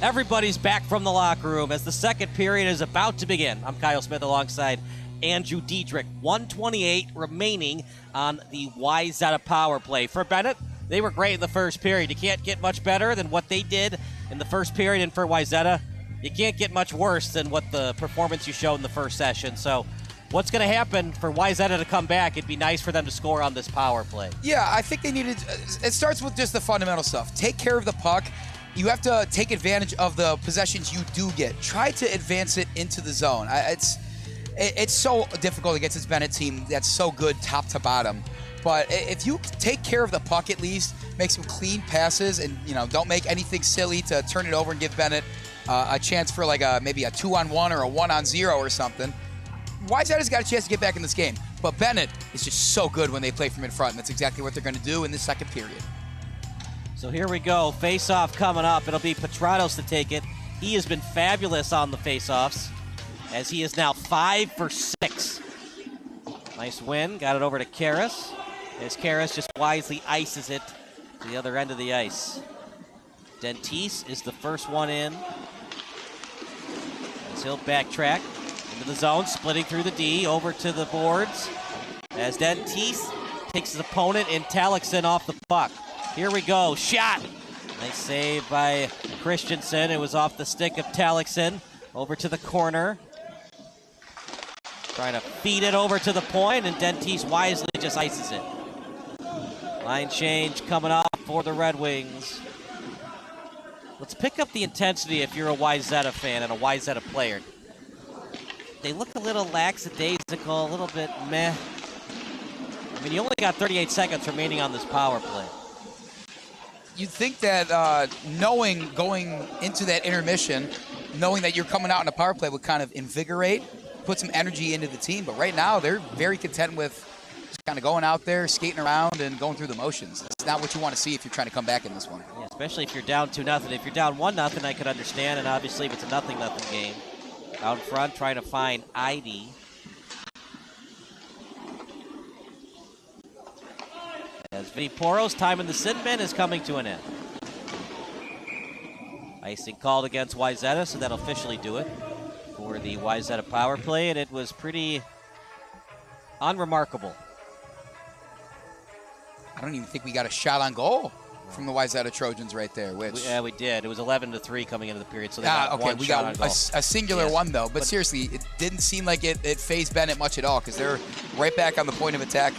Everybody's back from the locker room as the second period is about to begin. I'm Kyle Smith alongside Andrew Diedrich. 1:28 remaining on the Wayzata power play. For Benet, they were great in the first period. You can't get much better than what they did in the first period. And for Wayzata, you can't get much worse than what the performance you showed in the first session. So what's going to happen for Wayzata to come back? It'd be nice for them to score on this power play. Yeah, I think they needed, it starts with just the fundamental stuff. Take care of the puck. You have to take advantage of the possessions you do get. Try to advance it into the zone. It's so difficult against this Benet team that's so good top to bottom. But if you take care of the puck at least, make some clean passes, and don't make anything silly to turn it over and give Benet a chance for like maybe a 2-on-1 or a 1-on-0 or something. Wayzata's got a chance to get back in this game. But Benet is just so good when they play from in front, and that's exactly what they're going to do in this second period. So here we go, face-off coming up. It'll be Petratos to take it. He has been fabulous on the face-offs, as he is now 5 for 6. Nice win, got it over to Karras, as Karras just wisely ices it to the other end of the ice. Dentice is the first one in, as he'll backtrack into the zone, splitting through the D, over to the boards, as Dentice takes his opponent in Talixon off the puck. Here we go, shot. Nice save by Christensen. It was off the stick of Talixon. Over to the corner. Trying to feed it over to the point, and Dentice wisely just ices it. Line change coming up for the Red Wings. Let's pick up the intensity if you're a Wayzata fan and a Wayzata player. They look a little lackadaisical, a little bit meh. I mean, you only got 38 seconds remaining on this power play. You'd think that knowing going into that intermission, knowing that you're coming out in a power play would kind of invigorate, put some energy into the team. But right now, they're very content with just kind of going out there, skating around, and going through the motions. It's not what you want to see if you're trying to come back in this one. Yeah, especially if you're down 2-0. If you're down 1-0, I could understand. And obviously, if it's a 0-0 game, out front trying to find ID. As Vinny Poro's time in the sin bin is coming to an end. Icing called against Wayzata, so that'll officially do it for the Wayzata power play, and it was pretty unremarkable. I don't even think we got a shot on goal from the Wayzata Trojans right there. Which yeah, we did. It was 11-3 coming into the period, so they got one we shot got on goal. a singular one though. But seriously, it didn't seem like it fazed Benet much at all, because they're right back on the point of attack,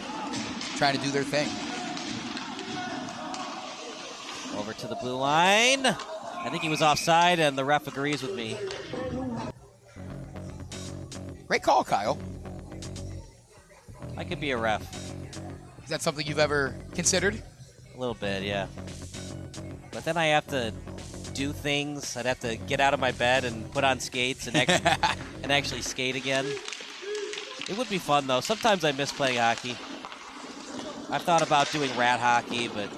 trying to do their thing. Over to the blue line. I think he was offside, and the ref agrees with me. Great call, Kyle. I could be a ref. Is that something you've ever considered? A little bit, yeah. But then I have to do things. I'd have to get out of my bed and put on skates and actually skate again. It would be fun, though. Sometimes I miss playing hockey. I've thought about doing rat hockey, but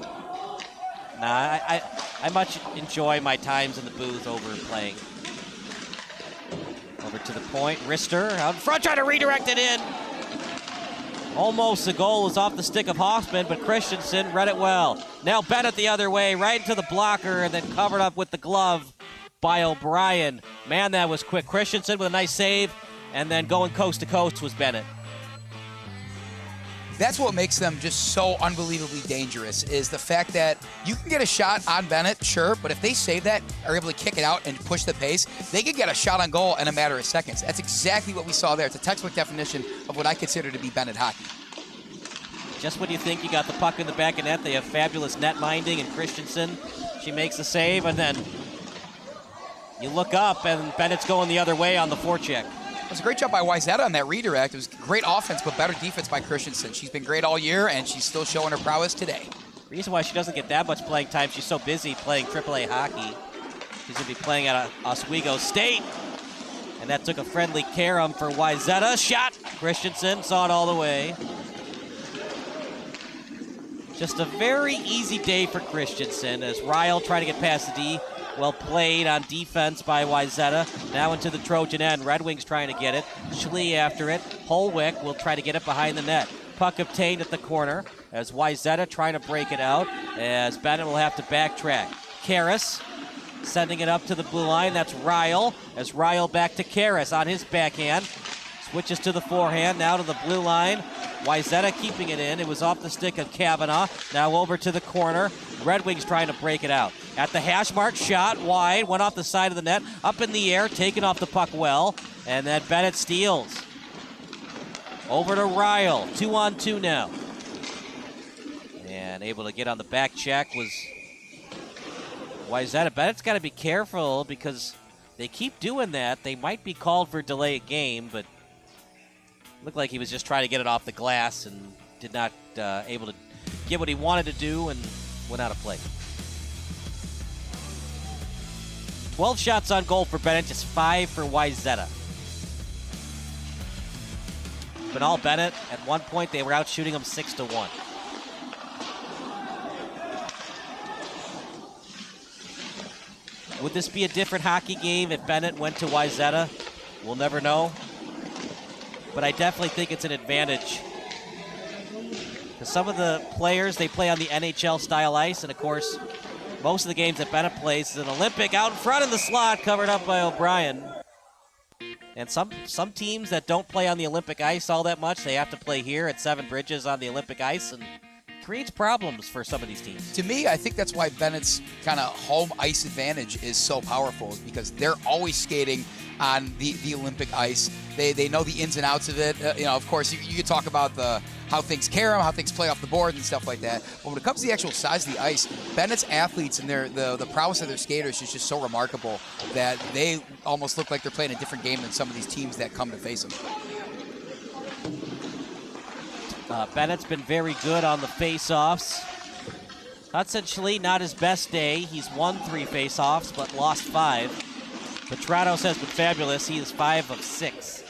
nah, I much enjoy my times in the booth over playing. Over to the point, Rister out in front, trying to redirect it in. Almost the goal was off the stick of Hoffman, but Christensen read it well. Now Benet the other way, right into the blocker, and then covered up with the glove by O'Brien. Man, that was quick. Christensen with a nice save, and then going coast to coast was Benet. That's what makes them just so unbelievably dangerous, is the fact that you can get a shot on Benet, sure, but if they save that, are able to kick it out and push the pace, they can get a shot on goal in a matter of seconds. That's exactly what we saw there. It's a textbook definition of what I consider to be Benet hockey. Just when you think you got the puck in the back of net, they have fabulous net minding, and Christensen, she makes the save, and then you look up, and Bennett's going the other way on the forecheck. It was a great job by Wayzata on that redirect. It was great offense, but better defense by Christensen. She's been great all year, and she's still showing her prowess today. The reason why she doesn't get that much playing time, she's so busy playing AAA hockey. She's going to be playing at Oswego State. And that took a friendly carom for Wayzata. Shot! Christensen saw it all the way. Just a very easy day for Christensen as Ryle trying to get past the D. Well played on defense by Wayzata. Now into the Trojan end. Red Wings trying to get it. Schlie after it. Hollweck will try to get it behind the net. Puck obtained at the corner as Wayzata trying to break it out as Benet will have to backtrack. Karras sending it up to the blue line. That's Ryle, as Ryle back to Karras on his backhand. Switches to the forehand, now to the blue line. Wayzata keeping it in. It was off the stick of Kavanaugh. Now over to the corner. Red Wings trying to break it out. At the hash mark, shot wide, went off the side of the net, up in the air, taken off the puck well, and then Benet steals. Over to Ryle, 2-on-2 now. And able to get on the back check was Wayzata. Bennett's got to be careful because they keep doing that. They might be called for delay of game, but looked like he was just trying to get it off the glass and did not able to get what he wanted to do and went out of play. 12 shots on goal for Benet, just 5 for Wayzata. Benal Benet, at one point they were out shooting him 6-1. Would this be a different hockey game if Benet went to Wayzata? We'll never know. But I definitely think it's an advantage. Because some of the players, they play on the NHL-style ice, and of course, most of the games that Benet plays is an Olympic out in front of the slot, covered up by O'Brien. And some teams that don't play on the Olympic ice all that much, they have to play here at Seven Bridges on the Olympic ice, and creates problems for some of these teams. To me, I think that's why Bennett's kind of home ice advantage is so powerful, is because they're always skating on the Olympic ice. They know the ins and outs of it. Of course, you could talk about how things carry them, how things play off the board and stuff like that. But when it comes to the actual size of the ice, Bennett's athletes and the prowess of their skaters is just so remarkable that they almost look like they're playing a different game than some of these teams that come to face them. Bennett's been very good on the face-offs. Hudson Schlie, not his best day. He's won 3 face-offs, but lost 5. Petratos has been fabulous. He is 5 of 6.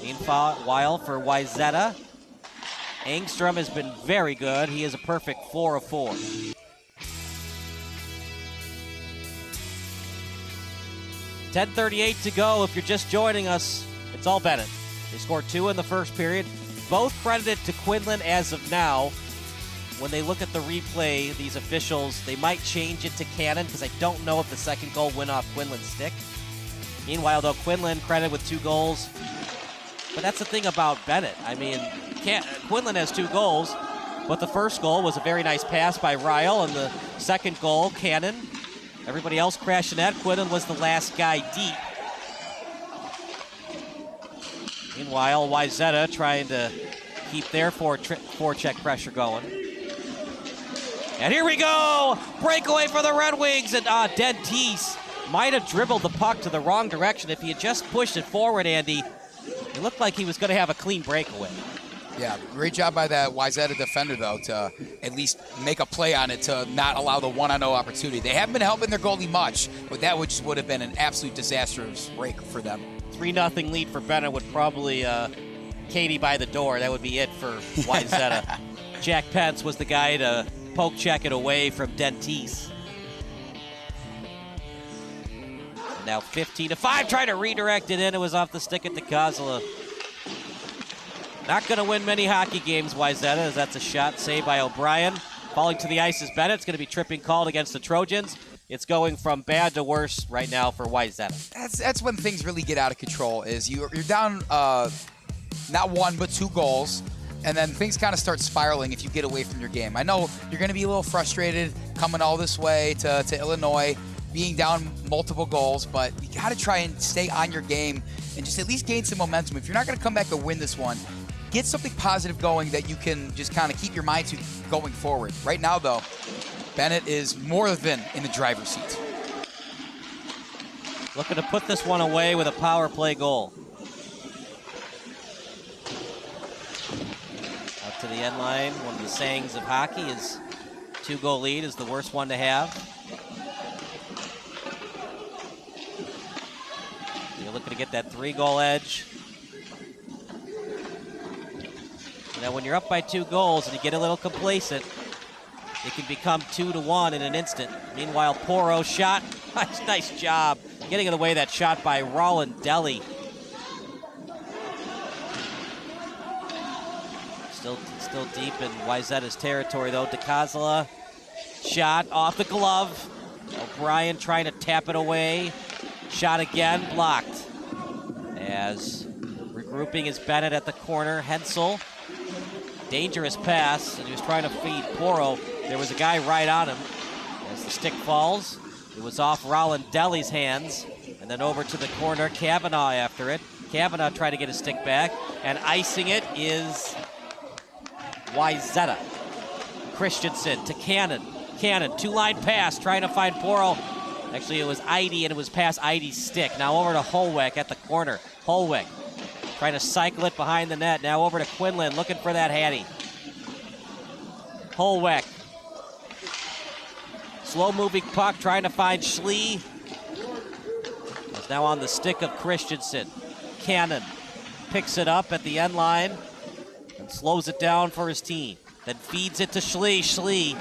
Meanwhile, for Wayzata, Engstrom has been very good. He is a perfect 4 of 4. $10:38 to go. If you're just joining us, it's all Benet. They scored 2 in the first period. Both credited to Quinlan as of now. When they look at the replay, these officials, they might change it to Cannon because I don't know if the second goal went off Quinlan's stick. Meanwhile, though, Quinlan credited with 2 goals. But that's the thing about Benet. I mean, Quinlan has 2 goals, but the first goal was a very nice pass by Ryle, and the second goal, Cannon. Everybody else crashed in net. Quinlan was the last guy deep. Meanwhile, Wayzata trying to keep their forecheck pressure going. And here we go! Breakaway for the Red Wings, and Dentice might have dribbled the puck to the wrong direction. If he had just pushed it forward, Andy, it looked like he was going to have a clean breakaway. Yeah, great job by that Wayzata defender, though, to at least make a play on it to not allow the 1-on-0 opportunity. They haven't been helping their goalie much, but that would have been an absolute disastrous break for them. 3-0 lead for Benet would probably Cade by the door. That would be it for Wayzata. Jack Pence was the guy to poke check it away from Dentice. Now 15-5, trying to redirect it in. It was off the stick at DiCosola. Not going to win many hockey games, Wayzata, as that's a shot saved by O'Brien. Falling to the ice is Benet. It's going to be tripping called against the Trojans. It's going from bad to worse right now for Wayzata. That's when things really get out of control, is you're down not 1 but 2 goals, and then things kind of start spiraling if you get away from your game. I know you're going to be a little frustrated coming all this way to Illinois, being down multiple goals, but you got to try and stay on your game and just at least gain some momentum. If you're not going to come back and win this one, get something positive going that you can just kind of keep your mind to going forward. Right now, though, Benet is more than in the driver's seat. Looking to put this one away with a power play goal. Up to the end line. One of the sayings of hockey is 2-goal lead is the worst one to have. You're looking to get that 3-goal edge. Now, when you're up by 2 goals and you get a little complacent, it can become 2-1 in an instant. Meanwhile, Poro shot. Nice job getting in the way of that shot by Roland Deli. Still deep in Wayzata's territory, though. DiCosola shot off the glove. Bryan trying to tap it away. Shot again, blocked. As regrouping is Benet at the corner. Hensel, dangerous pass, and he was trying to feed Poro. There was a guy right on him. As the stick falls, it was off Rolandelli's hands, and then over to the corner, Kavanaugh after it. Kavanaugh tried to get his stick back, and icing it is Wayzata. Christensen to Cannon. Cannon, two-line pass, trying to find Poro. Actually, it was Eide, and it was past Eide's stick. Now over to Hollweck at the corner. Hollweck trying to cycle it behind the net. Now over to Quinlan, looking for that Hattie. Hollweck. Slow-moving puck, trying to find Schlie. It's now on the stick of Christensen. Cannon picks it up at the end line and slows it down for his team. Then feeds it to Schlie. Schlie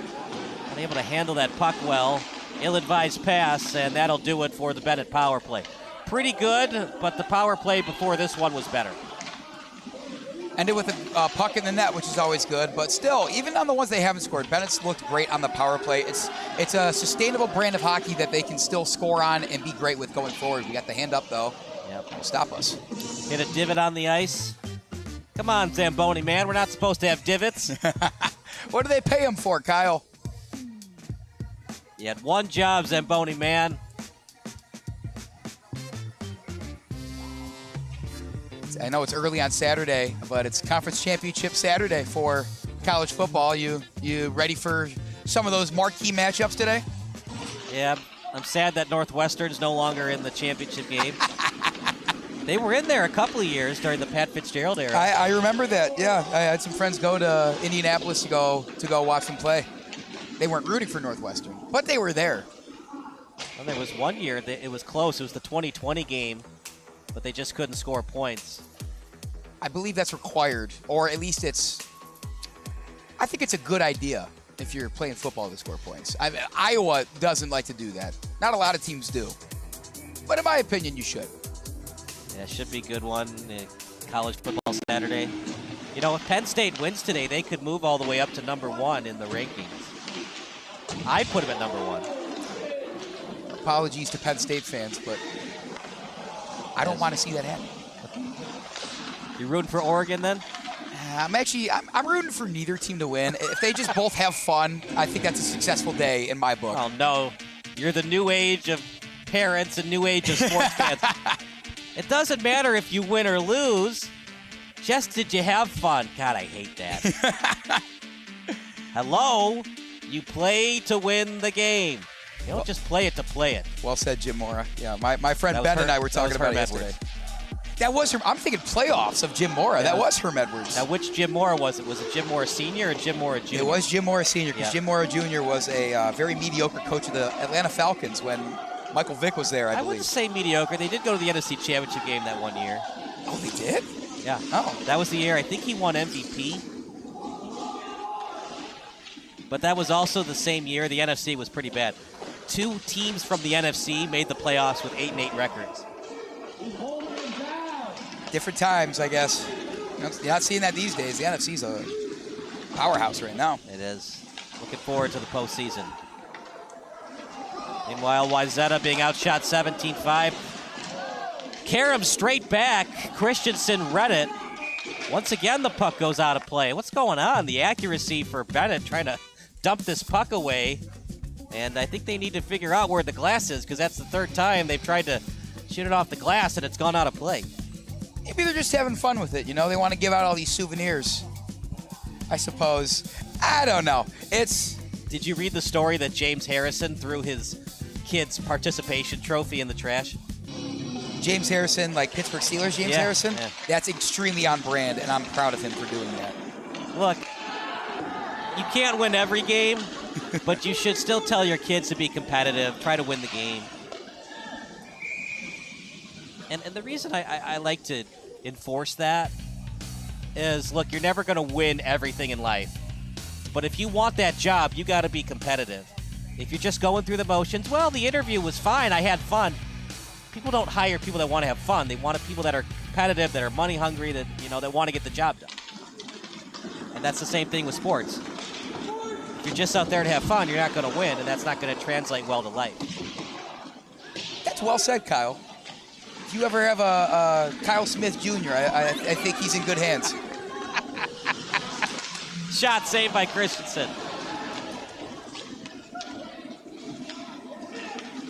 unable to handle that puck well. Ill-advised pass, and that'll do it for the Benet power play. Pretty good, but the power play before this one was better. Ended with a puck in the net, which is always good, but still, even on the ones they haven't scored, Bennett's looked great on the power play. It's a sustainable brand of hockey that they can still score on and be great with going forward. We got the hand up, though. Yep. Stop us. Hit a divot on the ice. Come on, Zamboni, man. We're not supposed to have divots. What do they pay him for, Kyle? You had one job, Zamboni, man. I know it's early on Saturday, but it's Conference Championship Saturday for college football. You ready for some of those marquee matchups today? Yeah, I'm sad that Northwestern's no longer in the championship game. They were in there a couple of years during the Pat Fitzgerald era. I remember that, yeah. I had some friends go to Indianapolis to go watch them play. They weren't rooting for Northwestern, but they were there. Well, there was one year that it was close. It was the 2020 game, but they just couldn't score points. I believe that's required, or at least I think it's a good idea if you're playing football to score points. Iowa doesn't like to do that. Not a lot of teams do. But in my opinion, you should. Yeah, it should be a good one. College football Saturday. You know, if Penn State wins today, they could move all the way up to #1 in the rankings. I put them at #1. Apologies to Penn State fans, but I don't want to see that happen. You rooting for Oregon then? I'm rooting for neither team to win. If they just both have fun, I think that's a successful day in my book. Oh no, you're the new age of parents and new age of sports fans. It doesn't matter if you win or lose. Just did you have fun? God, I hate that. Hello? You play to win the game. You don't just play it to play it. Well said, Jim Mora. Yeah, my friend Ben and I were talking about it yesterday. That was Herm. I'm thinking playoffs of Jim Mora. Yeah. That was Herm Edwards. Now, which Jim Mora was it? Was it Jim Mora Sr. or Jim Mora Jr.? It was Jim Mora Sr. because Jim Mora Jr. was a very mediocre coach of the Atlanta Falcons when Michael Vick was there, I believe. wouldn't say mediocre. They did go to the NFC Championship game that one year. Oh, they did? Yeah. Oh. That was the year. I think he won MVP. But that was also the same year the NFC was pretty bad. 2 teams from the NFC made the playoffs with 8-8 records. Different times, I guess. You're not seeing that these days. The NFC's a powerhouse right now. It is. Looking forward to the postseason. Meanwhile, Wayzata being outshot 17-5. Karam straight back. Christensen read it. Once again, the puck goes out of play. What's going on? The accuracy for Benet trying to dump this puck away. And I think they need to figure out where the glass is because that's the 3rd time they've tried to shoot it off the glass and it's gone out of play. Maybe they're just having fun with it, you know? They want to give out all these souvenirs, I suppose. I don't know. Did you read the story that James Harrison threw his kid's participation trophy in the trash? James Harrison, like Pittsburgh Steelers James Harrison? Yeah. That's extremely on brand, and I'm proud of him for doing that. Look, you can't win every game, but you should still tell your kids to be competitive, try to win the game. And the reason I like to enforce that is, look, you're never going to win everything in life. But if you want that job, you got to be competitive. If you're just going through the motions, well, the interview was fine, I had fun. People don't hire people that want to have fun. They want people that are competitive, that are money hungry, that that want to get the job done. And that's the same thing with sports. If you're just out there to have fun, you're not going to win, and that's not going to translate well to life. well said, Kyle. If you ever have a Kyle Smith Jr., I think he's in good hands. Shot saved by Christensen.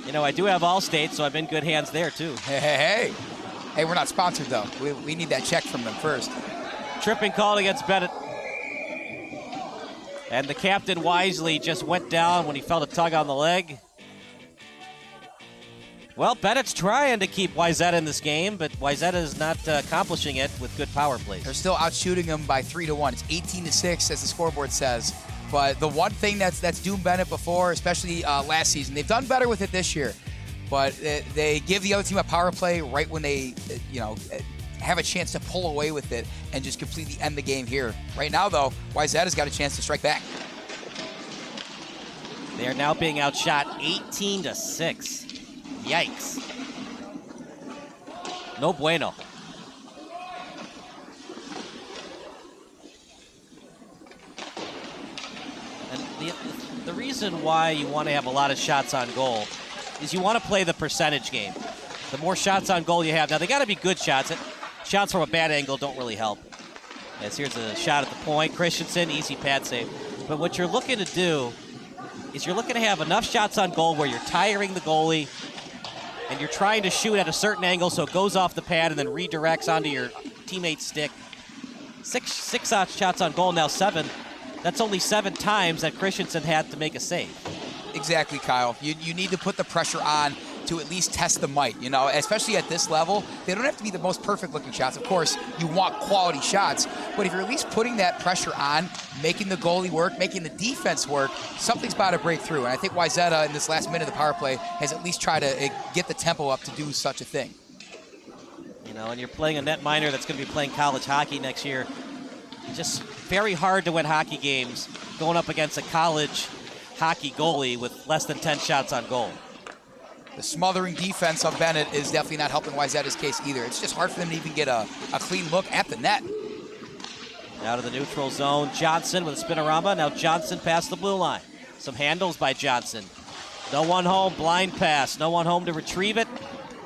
You know, I do have Allstate, so I'm in good hands there, too. Hey, we're not sponsored, though. We need that check from them first. Tripping call against Benet. And the captain wisely just went down when he felt a tug on the leg. Well, Bennett's trying to keep Wayzata in this game, but Wayzata is not accomplishing it with good power plays. They're still outshooting them by 3-1. It's 18-6, as the scoreboard says. But the one thing that's doomed Benet before, especially last season, they've done better with it this year. But they give the other team a power play right when they, have a chance to pull away with it and just completely end the game here. Right now, though, Wayzata's got a chance to strike back. They are now being outshot 18-6. Yikes. No bueno. And the reason why you want to have a lot of shots on goal is you want to play the percentage game. The more shots on goal you have, now they got to be good shots. Shots from a bad angle don't really help. As here's a shot at the point. Christensen, easy pad save. But what you're looking to do is you're looking to have enough shots on goal where you're tiring the goalie and you're trying to shoot at a certain angle so it goes off the pad and then redirects onto your teammate's stick. Six shots on goal, now 7. That's only 7 times that Christensen had to make a save. Exactly, Kyle. You need to put the pressure on to at least test the might, especially at this level. They don't have to be the most perfect looking shots. Of course, you want quality shots, but if you're at least putting that pressure on, making the goalie work, making the defense work, something's about to break through. And I think Wayzata in this last minute of the power play has at least tried to get the tempo up to do such a thing. And you're playing a net minor that's going to be playing college hockey next year. Just very hard to win hockey games going up against a college hockey goalie with less than 10 shots on goal. The smothering defense of Benet is definitely not helping Wayzata's case either. It's just hard for them to even get a clean look at the net. Out of the neutral zone, Johnson with a spinorama. Now Johnson past the blue line. Some handles by Johnson. No one home, blind pass. No one home to retrieve it.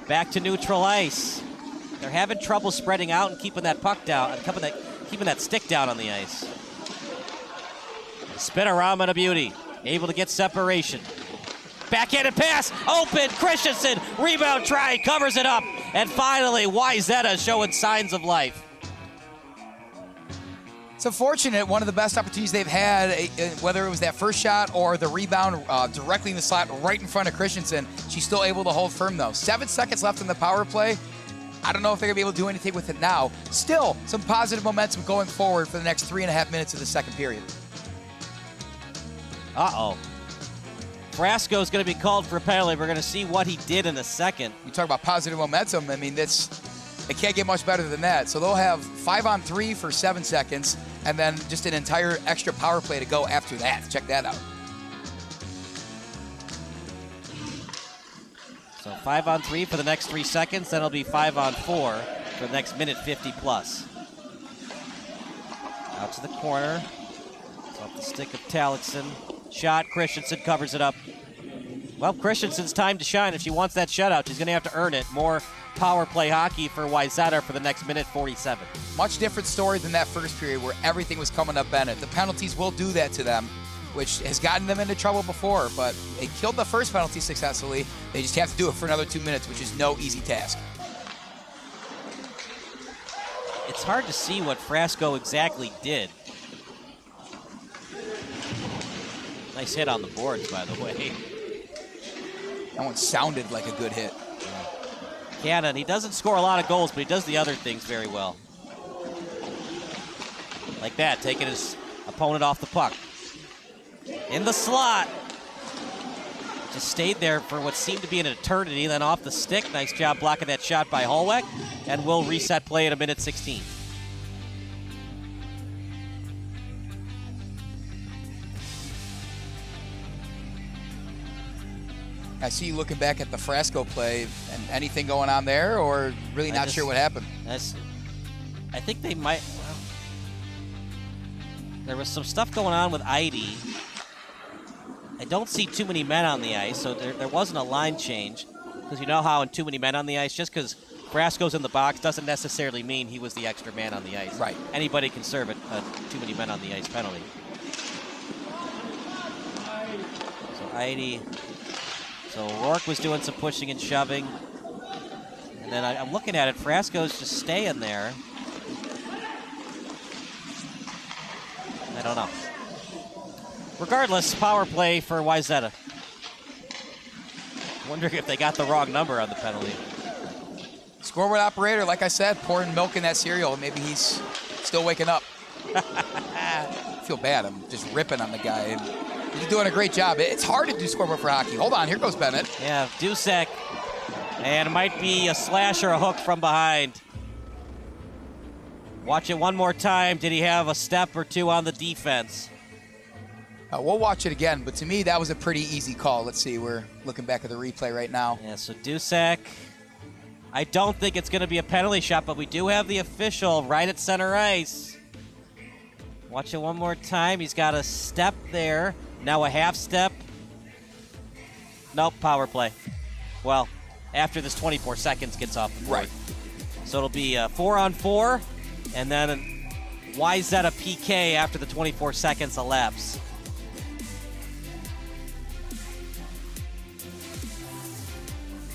Back to neutral ice. They're having trouble spreading out and keeping that puck down, keeping that stick down on the ice. Spinorama to beauty. Able to get separation. Backhanded pass, open, Christensen, rebound try, covers it up, and finally Wayzata showing signs of life. It's unfortunate, one of the best opportunities they've had, whether it was that first shot or the rebound directly in the slot right in front of Christensen. She's still able to hold firm though. 7 seconds left in the power play. I don't know if they're gonna be able to do anything with it now. Still, some positive momentum going forward for the next 3.5 minutes of the second period. Uh-oh. Frasco's going to be called for a penalty. We're going to see what he did in a second. You talk about positive momentum. I mean, it can't get much better than that. So they'll have 5-on-3 for 7 seconds, and then just an entire extra power play to go after that. Check that out. So 5-on-3 for the next 3 seconds. Then it'll be 5-on-4 for the next minute 50 plus. Out to the corner. It's off the stick of Talixson. Shot, Christensen covers it up. Well, Christensen's time to shine. If she wants that shutout, she's going to have to earn it. More power play hockey for Wayzata for the next minute 47. Much different story than that first period where everything was coming up Benet. The penalties will do that to them, which has gotten them into trouble before, but they killed the first penalty successfully. They just have to do it for another 2 minutes, which is no easy task. It's hard to see what Frasco exactly did. Nice hit on the boards, by the way. That one sounded like a good hit. Cannon, he doesn't score a lot of goals, but he does the other things very well. Like that, taking his opponent off the puck. In the slot. Just stayed there for what seemed to be an eternity, then off the stick. Nice job blocking that shot by Hollweck, and we'll reset play at a minute 16. I see you looking back at the Frasco play, and anything going on there, or really not sure what happened? I think they might. Well, there was some stuff going on with Idy. I don't see too many men on the ice, so there wasn't a line change. Because you know how in too many men on the ice, just because Frasco's in the box doesn't necessarily mean he was the extra man on the ice. Right. Anybody can serve a too many men on the ice penalty. So Heidi. So Rourke was doing some pushing and shoving. And then I'm looking at it, Frasco's just staying there. I don't know. Regardless, power play for Wayzata. Wondering if they got the wrong number on the penalty. Scoreboard operator, like I said, pouring milk in that cereal. Maybe he's still waking up. I feel bad. I'm just ripping on the guy. And he's doing a great job. It's hard to do scoreboard for hockey. Hold on, here goes Benet. Yeah, Dusek. And it might be a slash or a hook from behind. Watch it one more time. Did he have a step or two on the defense? We'll watch it again, but to me, that was a pretty easy call. Let's see. We're looking back at the replay right now. Yeah, so Dusek. I don't think it's going to be a penalty shot, but we do have the official right at center ice. Watch it one more time. He's got a step there. Now a half step. Nope, power play. Well, after this 24 seconds gets off the board. Right. So it'll be a 4-on-4, and then a Wayzata PK after the 24 seconds elapse.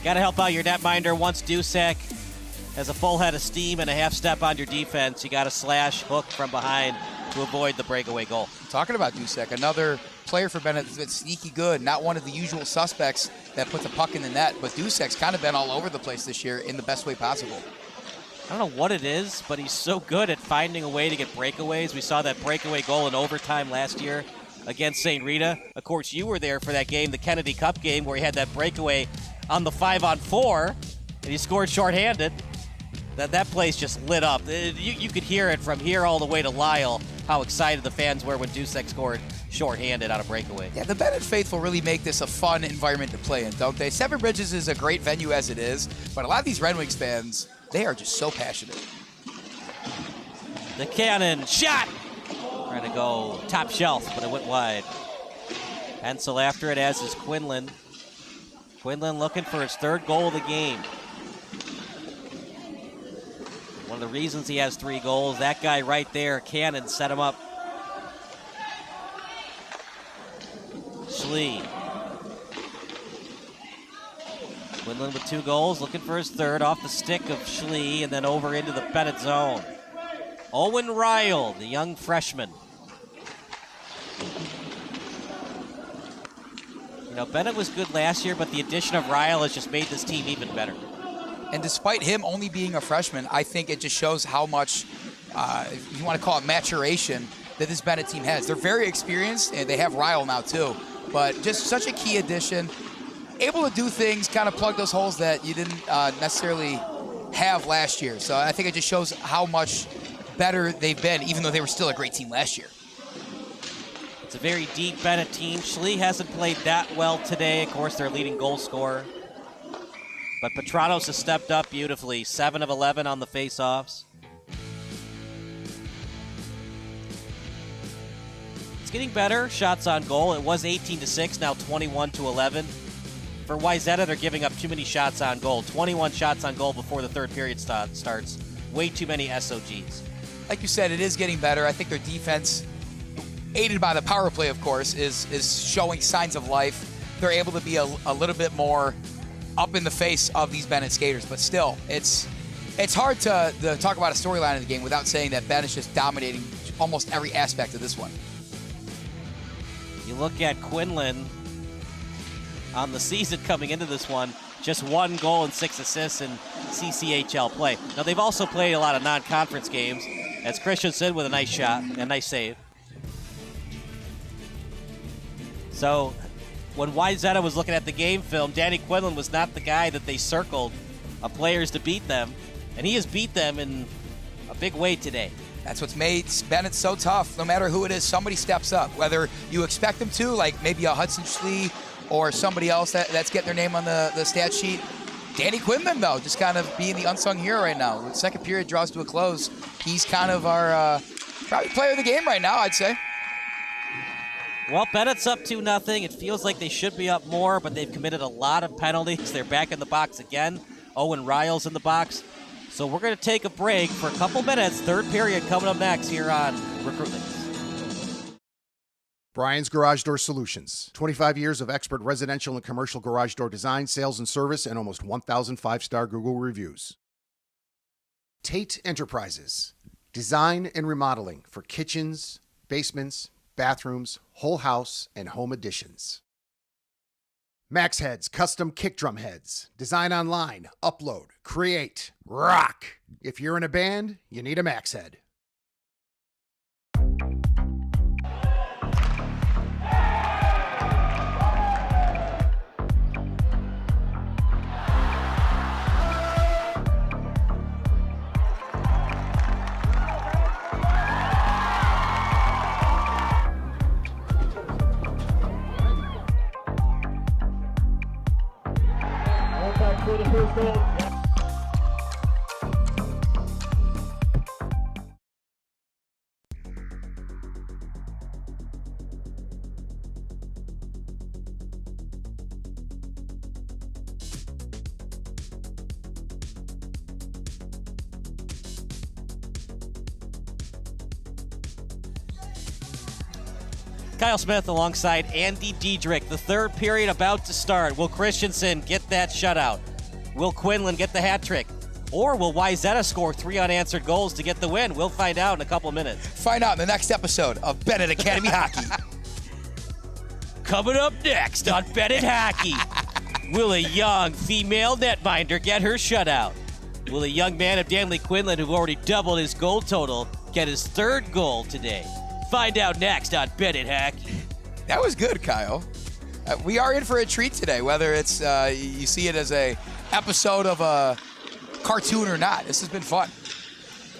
Got to help out your netminder. Once Dusek has a full head of steam and a half step on your defense, you got to slash, hook from behind to avoid the breakaway goal. Talking about Dusek, another player for Benet that's been sneaky good. Not one of the usual suspects that puts a puck in the net, but Dusek's kind of been all over the place this year in the best way possible. I don't know what it is, but he's so good at finding a way to get breakaways. We saw that breakaway goal in overtime last year against St. Rita. Of course, you were there for that game, the Kennedy Cup game, where he had that breakaway on the 5-on-4, and he scored shorthanded. That place just lit up. You could hear it from here all the way to Lyle, how excited the fans were when Dusek scored shorthanded on a breakaway. Yeah, the Benet faithful really make this a fun environment to play in, don't they? Seven Bridges is a great venue as it is, but a lot of these Red Wings fans, they are just so passionate. The cannon shot! Trying to go top shelf, but it went wide. Hensel after it, as is Quinlan. Quinlan looking for his third goal of the game. One of the reasons he has 3 goals, that guy right there, Cannon, set him up. Schlie. Quinlan with 2 goals, looking for his third off the stick of Schlie, and then over into the Benet zone. Owen Ryle, the young freshman. You know, Benet was good last year, but the addition of Ryle has just made this team even better. And despite him only being a freshman, I think it just shows how much, if you want to call it maturation, that this Benet team has. They're very experienced, and they have Ryle now too. But just such a key addition, able to do things, kind of plug those holes that you didn't necessarily have last year. So I think it just shows how much better they've been, even though they were still a great team last year. It's a very deep Benet team. Schlie hasn't played that well today. Of course, their leading goal scorer. But Petratos has stepped up beautifully. 7 of 11 on the faceoffs. It's getting better. Shots on goal. It was 18-6, now 21-11. For Wayzata, they're giving up too many shots on goal. 21 shots on goal before the third period starts. Way too many SOGs. Like you said, it is getting better. I think their defense, aided by the power play, of course, is showing signs of life. They're able to be a little bit more up in the face of these Benet skaters, but still, it's hard to talk about a storyline of the game without saying that Benet's just dominating almost every aspect of this one. You look at Quinlan on the season coming into this one, just 1 goal and 6 assists in CCHL play. Now, they've also played a lot of non-conference games, as Christensen with a nice shot, a nice save. So, when Wayzata was looking at the game film, Danny Quinlan was not the guy that they circled of players to beat them, and he has beat them in a big way today. That's what's made Benet so tough. No matter who it is, somebody steps up, whether you expect them to, like maybe a Hudson Schlie or somebody else that's getting their name on the stat sheet. Danny Quinlan, though, just kind of being the unsung hero right now. When the second period draws to a close, he's kind of our probably player of the game right now, I'd say. Well, Bennett's up 2-0. It feels like they should be up more, but they've committed a lot of penalties. They're back in the box again. Owen Ryle's in the box. So we're going to take a break for a couple minutes. Third period coming up next here on Recruitlings. Brian's Garage Door Solutions. 25 years of expert residential and commercial garage door design, sales, and service, and almost 1,000 5-star Google reviews. Tate Enterprises. Design and remodeling for kitchens, basements, bathrooms, whole house, and home additions. Max Heads Custom Kick Drum Heads. Design online, upload, create, rock. If you're in a band, you need a Max Head. For the first goal. Kyle Smith alongside Andy Diedrich. The third period about to start. Will Christensen get that shutout? Will Quinlan get the hat trick? Or will Wayzata score 3 unanswered goals to get the win? We'll find out in a couple minutes. Find out in the next episode of Benet Academy Hockey. Coming up next on Benet Hockey. Will a young female netminder get her shutout? Will a young man of Danley Quinlan, who already doubled his goal total, get his third goal today? Find out next on Benet Hockey. That was good, Kyle. We are in for a treat today, whether it's you see it as a episode of a cartoon or not. This has been fun.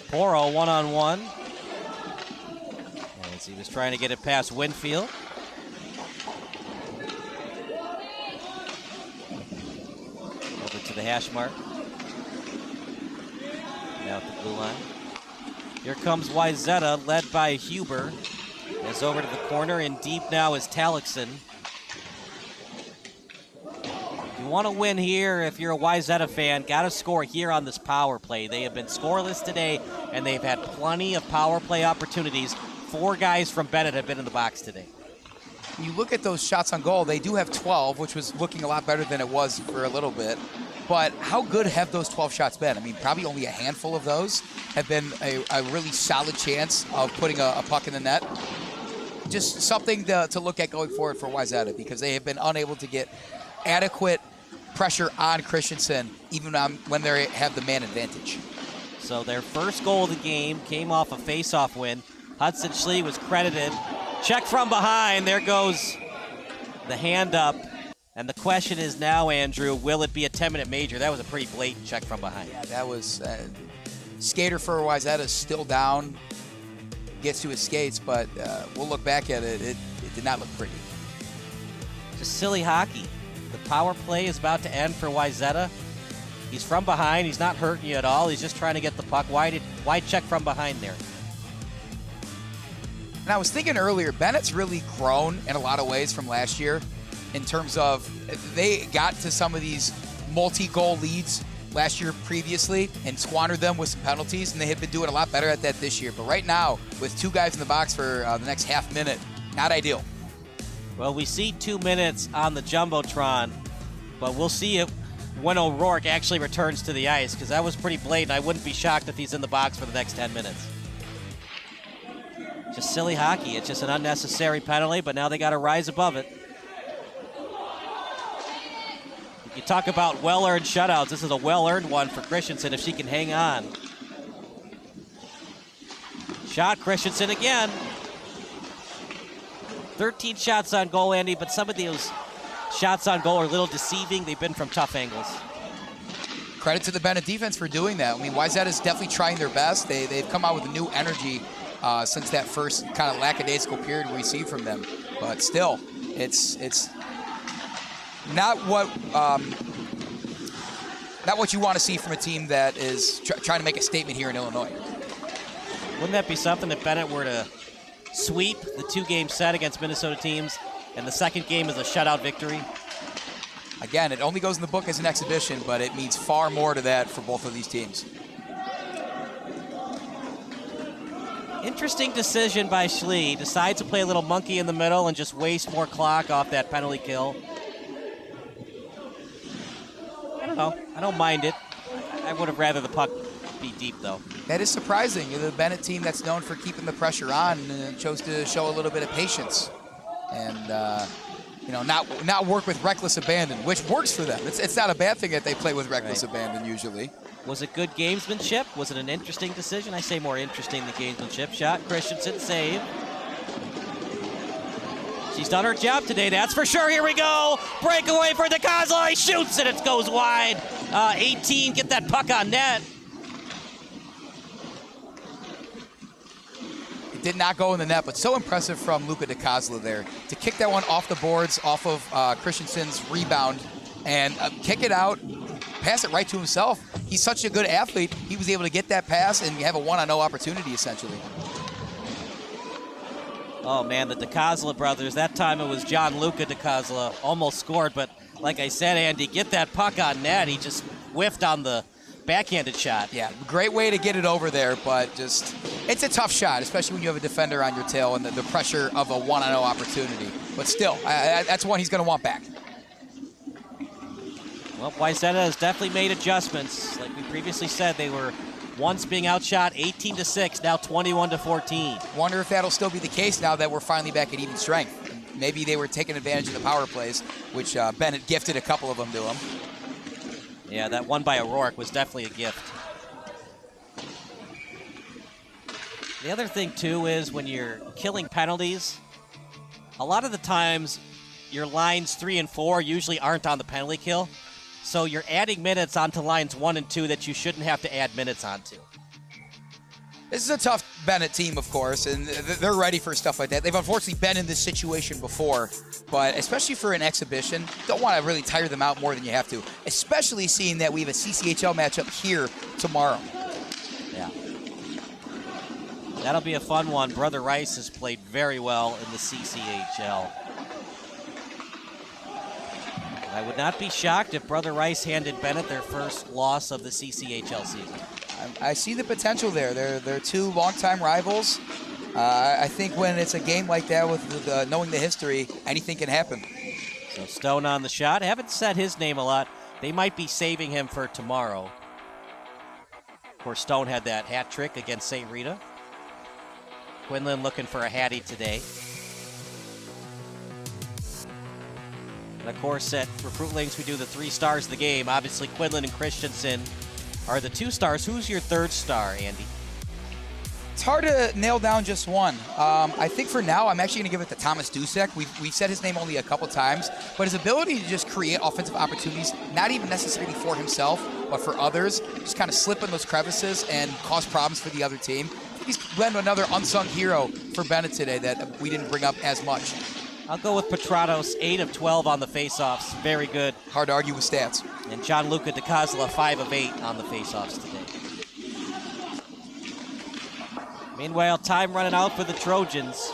Poro one-on-one. As he was trying to get it past Winfield. Over to the hash mark. Now at the blue line. Here comes Wayzata, led by Huber. As over to the corner, and deep now is Talixson. You want to win here if you're a Wayzata fan, got to score here on this power play. They have been scoreless today, and they've had plenty of power play opportunities. 4 guys from Benet have been in the box today. You look at those shots on goal, they do have 12, which was looking a lot better than it was for a little bit. But how good have those 12 shots been? I mean, probably only a handful of those have been a really solid chance of putting a puck in the net. Just something to look at going forward for Wayzata, because they have been unable to get adequate pressure on Christensen, even when they have the man advantage. So their first goal of the game came off a face-off win. Hudson Schlie was credited. Check from behind. There goes the hand up. And the question is now, Andrew, will it be a 10-minute major? That was a pretty blatant check from behind. Yeah, that was skater for Wayzata still down, gets to his skates, but we'll look back at it. It did not look pretty. Just silly hockey. The power play is about to end for Wayzata. He's from behind. He's not hurting you at all. He's just trying to get the puck. Why check from behind there? And I was thinking earlier, Bennett's really grown in a lot of ways from last year in terms of they got to some of these multi-goal leads last year previously and squandered them with some penalties, and they have been doing a lot better at that this year. But right now, with 2 guys in the box for the next half minute, not ideal. Well, we see 2 minutes on the Jumbotron, but we'll see if when O'Rourke actually returns to the ice, because that was pretty blatant. I wouldn't be shocked if he's in the box for the next 10 minutes. Just silly hockey. It's just an unnecessary penalty, but now they got to rise above it. You talk about well-earned shutouts. This is a well-earned one for Christensen if she can hang on. Shot, Christensen again. 13 shots on goal, Andy, but some of those shots on goal are a little deceiving. They've been from tough angles. Credit to the Benet defense for doing that. I mean, Wayzata is definitely trying their best. They've come out with a new energy since that first kind of lackadaisical period we see from them. But still, it's not what you want to see from a team that is trying to make a statement here in Illinois. Wouldn't that be something if Benet were to sweep, the 2-game set against Minnesota teams, and the second game is a shutout victory. Again, it only goes in the book as an exhibition, but it means far more to that for both of these teams. Interesting decision by Schlie. Decides to play a little monkey in the middle and just waste more clock off that penalty kill. I don't know. I don't mind it. I would have rather the puck be deep, though. That is surprising. The Benet team that's known for keeping the pressure on chose to show a little bit of patience and not work with reckless abandon, which works for them. It's not a bad thing that they play with reckless abandon usually. Was it good gamesmanship? Was it an interesting decision? I say more interesting than gamesmanship. Shot, Christensen, save. She's done her job today, that's for sure. Here we go. Breakaway for DiCosola. He shoots and it goes wide. 18, get that puck on net. It did not go in the net, but so impressive from Luca DiCosola there to kick that one off the boards, off of Christensen's rebound, and kick it out, pass it right to himself. He's such a good athlete, he was able to get that pass and have a 1-on-0 opportunity, essentially. Oh, man, the DiCosola brothers. That time it was John Luca DiCosola. Almost scored, but like I said, Andy, get that puck on net. He just whiffed on the backhanded shot. Yeah, great way to get it over there, but just, it's a tough shot, especially when you have a defender on your tail and the pressure of a 1-on-0 opportunity. But still, that's one he's going to want back. Well, Wayzata has definitely made adjustments. Like we previously said, they were once being outshot 18-6, now 21-14. Wonder if that'll still be the case now that we're finally back at even strength. Maybe they were taking advantage of the power plays, which Benet gifted a couple of them to him. Yeah, that one by O'Rourke was definitely a gift. The other thing, too, is when you're killing penalties, a lot of the times your lines 3 and 4 usually aren't on the penalty kill. So you're adding minutes onto lines 1 and 2 that you shouldn't have to add minutes onto. This is a tough Benet team, of course, and they're ready for stuff like that. They've unfortunately been in this situation before, but especially for an exhibition, don't want to really tire them out more than you have to, especially seeing that we have a CCHL matchup here tomorrow. Yeah. That'll be a fun one. Brother Rice has played very well in the CCHL. I would not be shocked if Brother Rice handed Benet their first loss of the CCHL season. I see the potential there. They're two longtime rivals. I think when it's a game like that with knowing the history, anything can happen. So Stone on the shot. I haven't said his name a lot. They might be saving him for tomorrow. Of course, Stone had that hat trick against St. Rita. Quinlan looking for a hattie today. And of course, at Recruitlings, we do the 3 stars of the game. Obviously, Quinlan and Christensen are the 2 stars. Who's your 3rd star, Andy? It's hard to nail down just one. I think for now, I'm actually going to give it to Thomas Dusek. We've said his name only a couple times, but his ability to just create offensive opportunities, not even necessarily for himself, but for others, just kind of slip in those crevices and cause problems for the other team. I think he's been another unsung hero for Benet today that we didn't bring up as much. I'll go with Petratos, 8 of 12 on the faceoffs. Very good. Hard to argue with stats. And John Luca DiCosola, 5 of 8 on the faceoffs today. Meanwhile, time running out for the Trojans.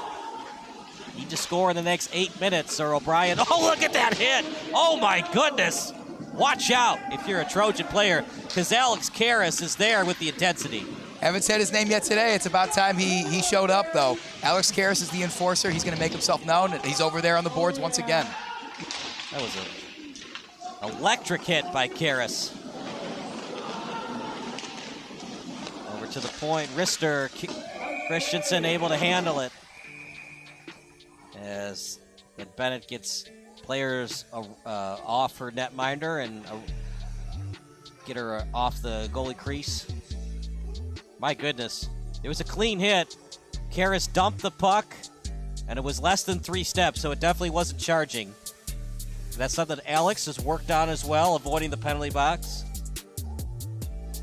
Need to score in the next 8 minutes, or O'Brien. Oh, look at that hit! Oh my goodness! Watch out if you're a Trojan player, because Alex Karras is there with the intensity. Haven't said his name yet today. It's about time he showed up, though. Alex Karras is the enforcer. He's going to make himself known. He's over there on the boards once again. That was an electric hit by Karras. Over to the point. Rister, Christensen able to handle it. As Benet gets players off her netminder and get her off the goalie crease. My goodness, it was a clean hit. Karras dumped the puck, and it was less than 3 steps, so it definitely wasn't charging. That's something that Alex has worked on as well, avoiding the penalty box.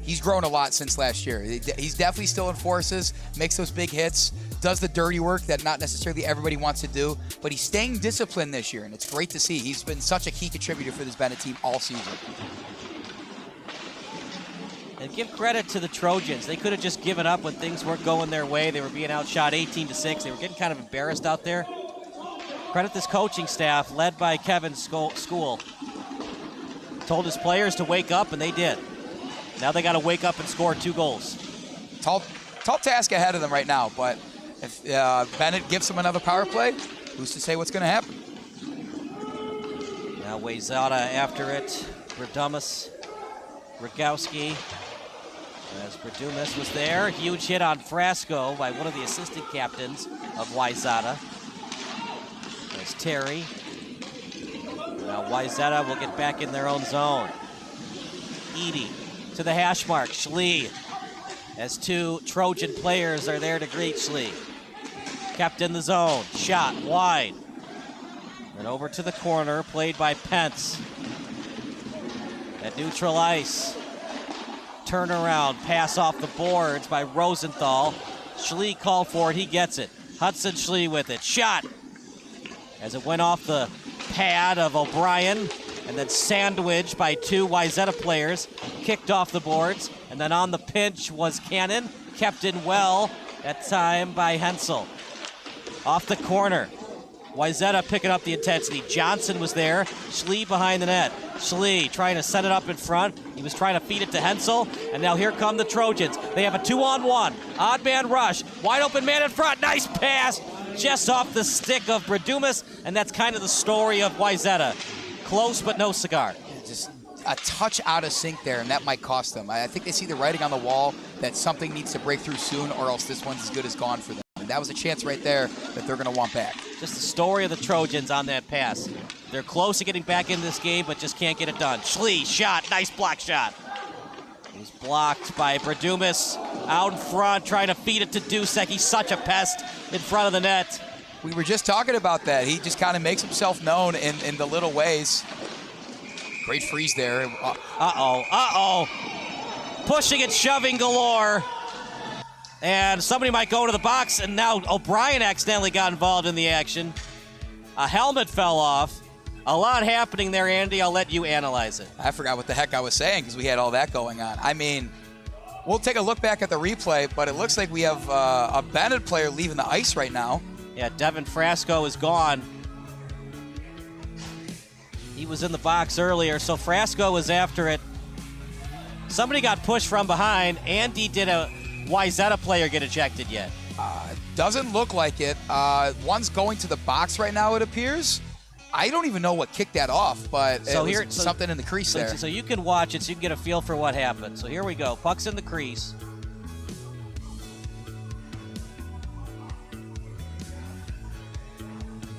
He's grown a lot since last year. He's definitely still enforces, makes those big hits, does the dirty work that not necessarily everybody wants to do, but he's staying disciplined this year, and it's great to see. He's been such a key contributor for this Benet team all season. And And give credit to the Trojans. They could have just given up when things weren't going their way. They were being outshot 18-6. They were getting kind of embarrassed out there. Credit this coaching staff, led by Kevin School. Told his players to wake up, and they did. Now they got to wake up and score 2 goals. Tall task ahead of them right now, but if Benet gives them another power play, who's to say what's going to happen? Now Wayzata after it. Berdumus, Rogowski. As Berdumus was there. Huge hit on Frasco by one of the assistant captains of Wayzata. There's Terry. Now Wayzata will get back in their own zone. Edie to the hash mark. Schlie, as 2 Trojan players are there to greet Schlie. Kept in the zone. Shot wide. And over to the corner, played by Pence. At neutral ice. Turnaround, pass off the boards by Rosenthal. Schlie called for it, he gets it. Hudson Schlie with it. Shot! As it went off the pad of O'Brien, and then sandwiched by 2 Wayzata players, kicked off the boards, and then on the pinch was Cannon, kept in well, that time by Hensel. Off the corner, Wayzata picking up the intensity. Johnson was there, Schlie behind the net. Schlie trying to set it up in front. He was trying to feed it to Hensel, and now here come the Trojans. They have a 2-on-1, odd man rush, wide open man in front, nice pass, just off the stick of Berdumus, and that's kind of the story of Wayzata. Close, but no cigar. Just a touch out of sync there, and that might cost them. I think they see the writing on the wall that something needs to break through soon, or else this one's as good as gone for them. And that was a chance right there that they're going to want back. Just the story of the Trojans on that pass. They're close to getting back in this game, but just can't get it done. Schlie, shot, nice block shot. He's blocked by Berdumus out in front, trying to feed it to Dusek. He's such a pest in front of the net. We were just talking about that. He just kind of makes himself known in the little ways. Great freeze there. Uh-oh. Pushing and shoving galore. And somebody might go to the box, and now O'Brien accidentally got involved in the action. A helmet fell off. A lot happening there, Andy. I'll let you analyze it. I forgot what the heck I was saying because we had all that going on. I mean, we'll take a look back at the replay, but it looks like we have a Benet player leaving the ice right now. Yeah, Devin Frasco is gone. He was in the box earlier, so Frasco was after it. Somebody got pushed from behind. Andy, did a Wayzata player get ejected yet? Doesn't look like it. One's going to the box right now, it appears. I don't even know what kicked that off, but something in the crease there. So you can watch it so you can get a feel for what happened. So here we go. Puck's in the crease.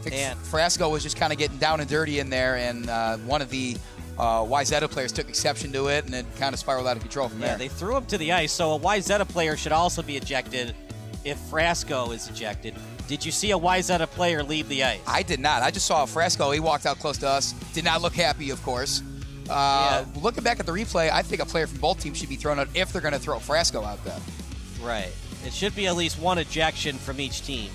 I think Frasco was just kind of getting down and dirty in there, and one of the Wayzata players took exception to it, and it kind of spiraled out of control from there. Yeah, they threw him to the ice, so a Wayzata player should also be ejected if Frasco is ejected. Did you see a Wayzata player leave the ice? I did not. I just saw Frasco. He walked out close to us. Did not look happy, of course. Looking back at the replay, I think a player from both teams should be thrown out if they're going to throw Frasco out there. Right. It should be at least one ejection from each team.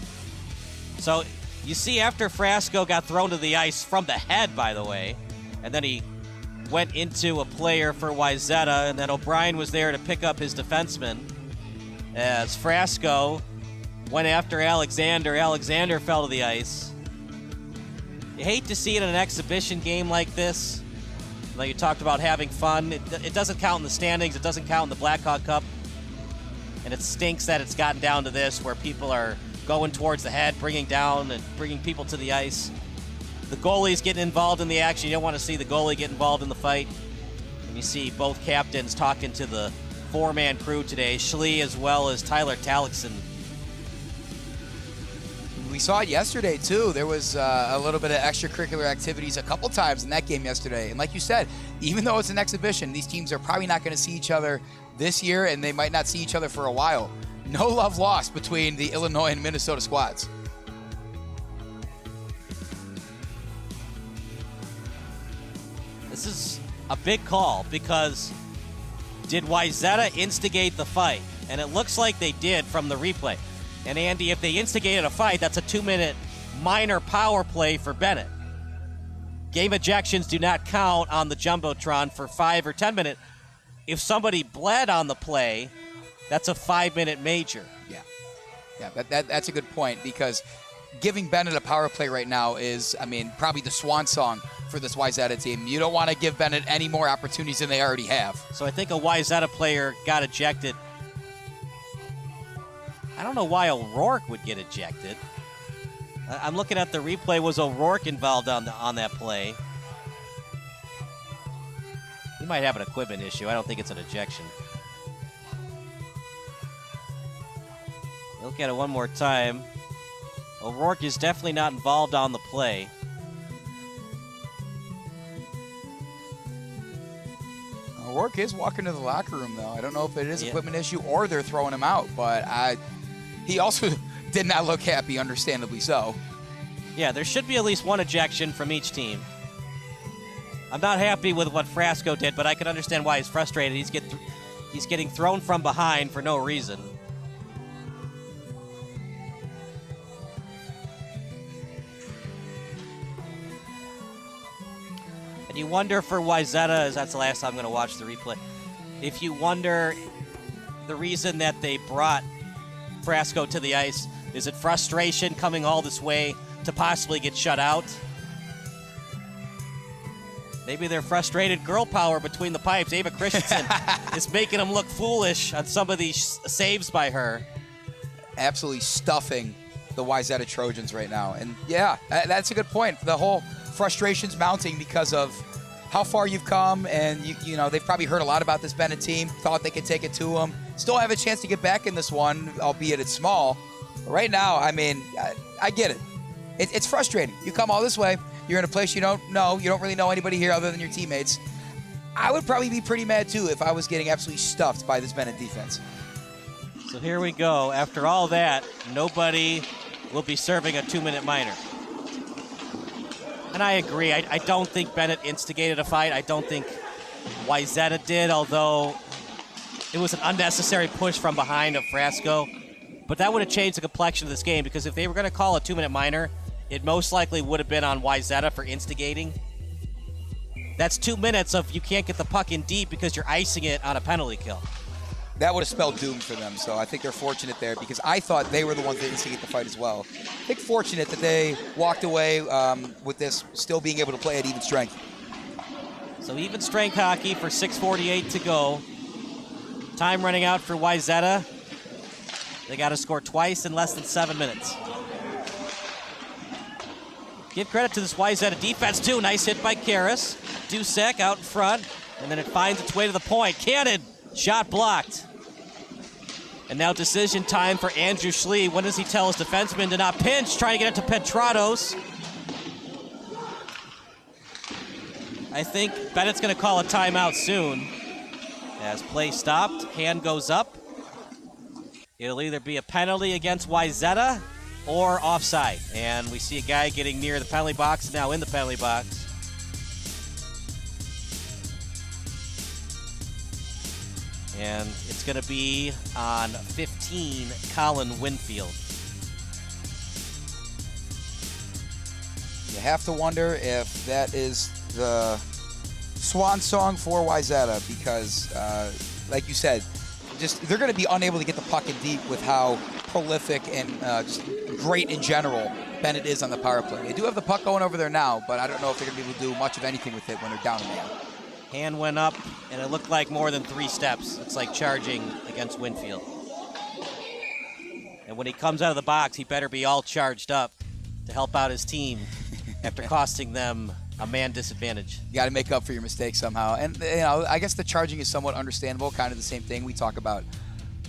So you see after Frasco got thrown to the ice from the head, by the way, and then he went into a player for Wayzata, and then O'Brien was there to pick up his defenseman. As Frasco went after Alexander. Alexander fell to the ice. You hate to see it in an exhibition game like this. Like you talked about having fun. It doesn't count in the standings. It doesn't count in the Blackhawk Cup. And it stinks that it's gotten down to this where people are going towards the head, bringing down and bringing people to the ice. The goalie's getting involved in the action. You don't want to see the goalie get involved in the fight. And you see both captains talking to the four-man crew today, Schlie as well as Tyler Talixson. We saw it yesterday, too. There was a little bit of extracurricular activities a couple times in that game yesterday. And like you said, even though it's an exhibition, these teams are probably not going to see each other this year, and they might not see each other for a while. No love lost between the Illinois and Minnesota squads. This is a big call because did Wayzata instigate the fight? And it looks like they did from the replay. And Andy, if they instigated a fight, that's a 2-minute minor power play for Benet. Game ejections do not count on the Jumbotron for 5 or 10 minute if somebody bled on the play, that's a 5-minute major. Yeah, that's a good point, because giving Benet a power play right now is, I mean, probably the swan song for this Wayzata team. You don't want to give Benet any more opportunities than they already have. So I think a Wayzata player got ejected. I don't know why O'Rourke would get ejected. I'm looking at the replay. Was O'Rourke involved on that play? He might have an equipment issue. I don't think it's an ejection. Look at it one more time. O'Rourke is definitely not involved on the play. O'Rourke is walking to the locker room, though. I don't know if it is an equipment issue or they're throwing him out, but he also did not look happy, understandably so. Yeah, there should be at least one ejection from each team. I'm not happy with what Frasco did, but I can understand why he's frustrated. He's getting thrown from behind for no reason. And you wonder for Wayzata, as that's the last time I'm going to watch the replay, if you wonder the reason that they brought Frasco to the ice, is it frustration coming all this way to possibly get shut out? Maybe they're frustrated girl power between the pipes. Ava Christensen is making them look foolish on some of these saves by her. Absolutely stuffing the Wayzata Trojans right now. And yeah, that's a good point. The whole frustration's mounting because of how far you've come, and you know they've probably heard a lot about this Benet team, thought they could take it to them. Still have a chance to get back in this one, albeit it's small. But right now, I mean, I get it. It's frustrating. You come all this way, you're in a place you don't know, you don't really know anybody here other than your teammates. I would probably be pretty mad too if I was getting absolutely stuffed by this Benet defense. So here we go. After all that, nobody will be serving a 2-minute minor. And I agree. I don't think Benet instigated a fight. I don't think Wayzata did, although it was an unnecessary push from behind of Frasco. But that would have changed the complexion of this game, because if they were going to call a 2-minute minor, it most likely would have been on Wayzata for instigating. That's 2 minutes of you can't get the puck in deep because you're icing it on a penalty kill. That would have spelled doom for them, so I think they're fortunate there, because I thought they were the ones that instigate the fight as well. I think fortunate that they walked away with this still being able to play at even strength. So even strength hockey for 6:48 to go. Time running out for Wayzata. They got to score twice in less than 7 minutes. Give credit to this Wayzata defense, too. Nice hit by Karras. Dusek out in front, and then it finds its way to the point. Cannon, shot blocked. And now decision time for Andrew Schlie. When does he tell his defenseman to not pinch? Trying to get it to Petratos. I think Bennett's going to call a timeout soon. As play stopped, hand goes up. It'll either be a penalty against Wayzata or offside. And we see a guy getting near the penalty box, now in the penalty box. And it's going to be on 15, Colin Winfield. You have to wonder if that is the swan song for Wayzata, because, like you said, they're going to be unable to get the puck in deep with how prolific and just great in general Benet is on the power play. They do have the puck going over there now, but I don't know if they're going to be able to do much of anything with it when they're down a man. Hand went up, and it looked like more than 3 steps. It's like charging against Winfield. And when he comes out of the box, he better be all charged up to help out his team after costing them a man disadvantage. You got to make up for your mistakes somehow. And, you know, I guess the charging is somewhat understandable, kind of the same thing. We talk about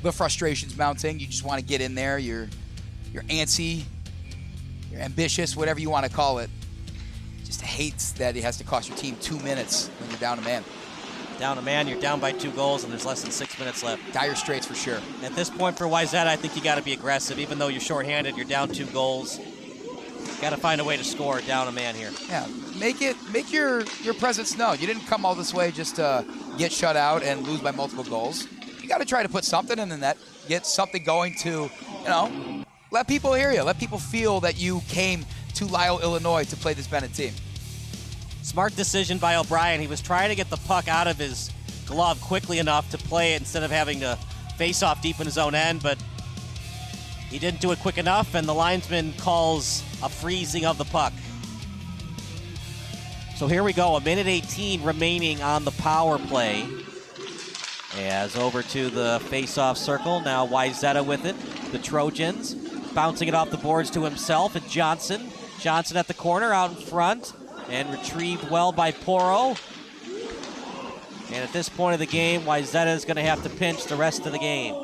the frustrations mounting. You just want to get in there. You're antsy, you're ambitious, whatever you want to call it. Just hates that it has to cost your team 2 minutes when you're down a man. Down a man, you're down by 2 goals, and there's less than 6 minutes left. Dire straits for sure. At this point for Wayzata, I think you got to be aggressive. Even though you're shorthanded, you're down 2 goals. Got to find a way to score down a man here. Yeah, make your presence known. You didn't come all this way just to get shut out and lose by multiple goals. You got to try to put something in the net, get something going to, you know, let people hear you. Let people feel that you came to Lisle, Illinois to play this Benet team. Smart decision by O'Brien. He was trying to get the puck out of his glove quickly enough to play it instead of having to face off deep in his own end, but he didn't do it quick enough, and the linesman calls a freezing of the puck. So here we go, 1:18 remaining on the power play. As over to the face-off circle, now Wayzata with it. The Trojans bouncing it off the boards to himself, and Johnson. Johnson at the corner, out in front, and retrieved well by Poro. And at this point of the game, Wayzata is going to have to pinch the rest of the game.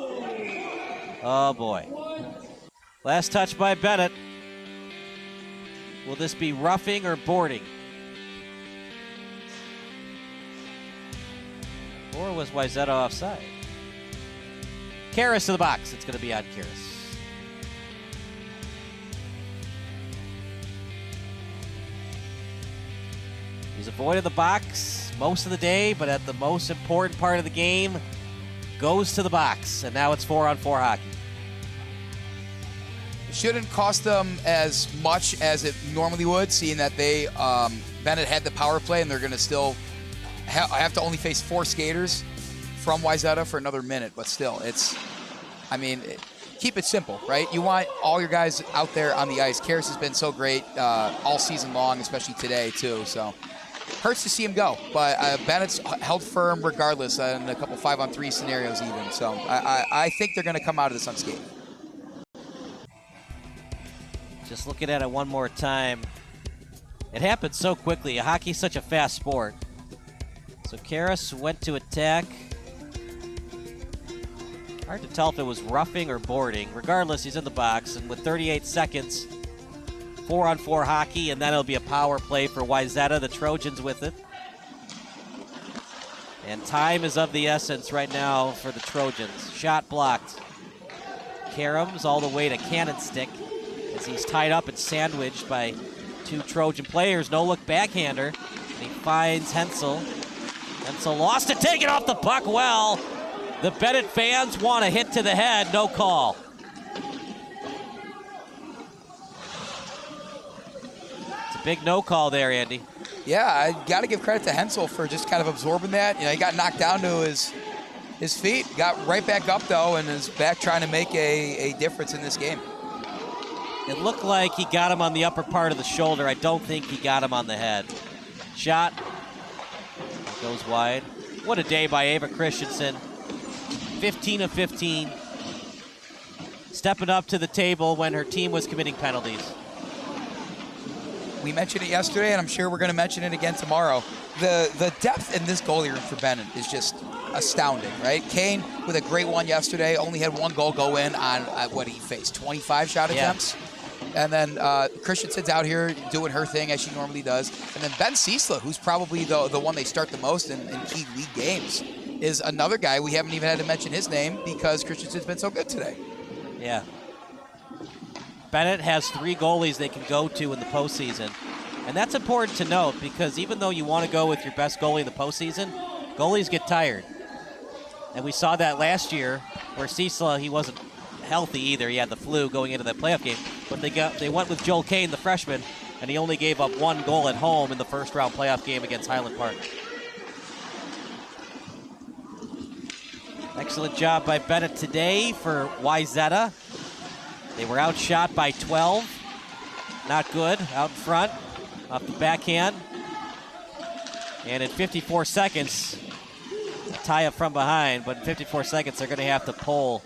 Oh boy. Last touch by Benet. Will this be roughing or boarding? Or was Wayzata offside? Karras to the box. It's going to be on Karras. He's avoided the box most of the day, but at the most important part of the game, goes to the box. And now it's 4-on-4 hockey. It shouldn't cost them as much as it normally would, seeing that they Benet had the power play, and they're going to still have to only face 4 skaters from Wayzata for another minute. But still, keep it simple, right? You want all your guys out there on the ice. Karras has been so great all season long, especially today too. So hurts to see him go, but Bennett's held firm regardless in a couple 5-on-3 scenarios even. So I think they're going to come out of this unscathed. Just looking at it one more time. It happened so quickly. Hockey's such a fast sport. So Karras went to attack. Hard to tell if it was roughing or boarding. Regardless, he's in the box, and with 38 seconds, 4-on-4 hockey, and then it'll be a power play for Wayzata. The Trojans with it. And time is of the essence right now for the Trojans. Shot blocked. Karams all the way to cannon stick as he's tied up and sandwiched by 2 Trojan players. No look backhander. And he finds Hensel. Hensel lost it, taking off the puck well. The Benet fans want a hit to the head, no call. It's a big no call there, Andy. Yeah, I got to give credit to Hensel for just kind of absorbing that. He got knocked down to his feet, got right back up though, and is back trying to make a difference in this game. It looked like he got him on the upper part of the shoulder. I don't think he got him on the head. Shot goes wide. What a day by Ava Christensen. 15 of 15. Stepping up to the table when her team was committing penalties. We mentioned it yesterday, and I'm sure we're going to mention it again tomorrow. The depth in this goalie room for Benet is just astounding, right? Koehn with a great one yesterday, only had 1 goal go in on what he faced, 25 shot attempts. And then Christensen's out here doing her thing as she normally does. And then Ben Ciesla, who's probably the one they start the most in key league games, is another guy we haven't even had to mention his name because Christensen's been so good today. Yeah. Benet has 3 goalies they can go to in the postseason. And that's important to note because even though you want to go with your best goalie in the postseason, goalies get tired. And we saw that last year where Ciesla, he wasn't healthy either. He had the flu going into that playoff game. But they went with Joel Koehn, the freshman, and he only gave up 1 goal at home in the first round playoff game against Highland Park. Excellent job by Benet today for Wayzata. They were outshot by 12. Not good. Out in front. Off the backhand. And in 54 seconds, a tie-up from behind, but in 54 seconds, they're going to have to pull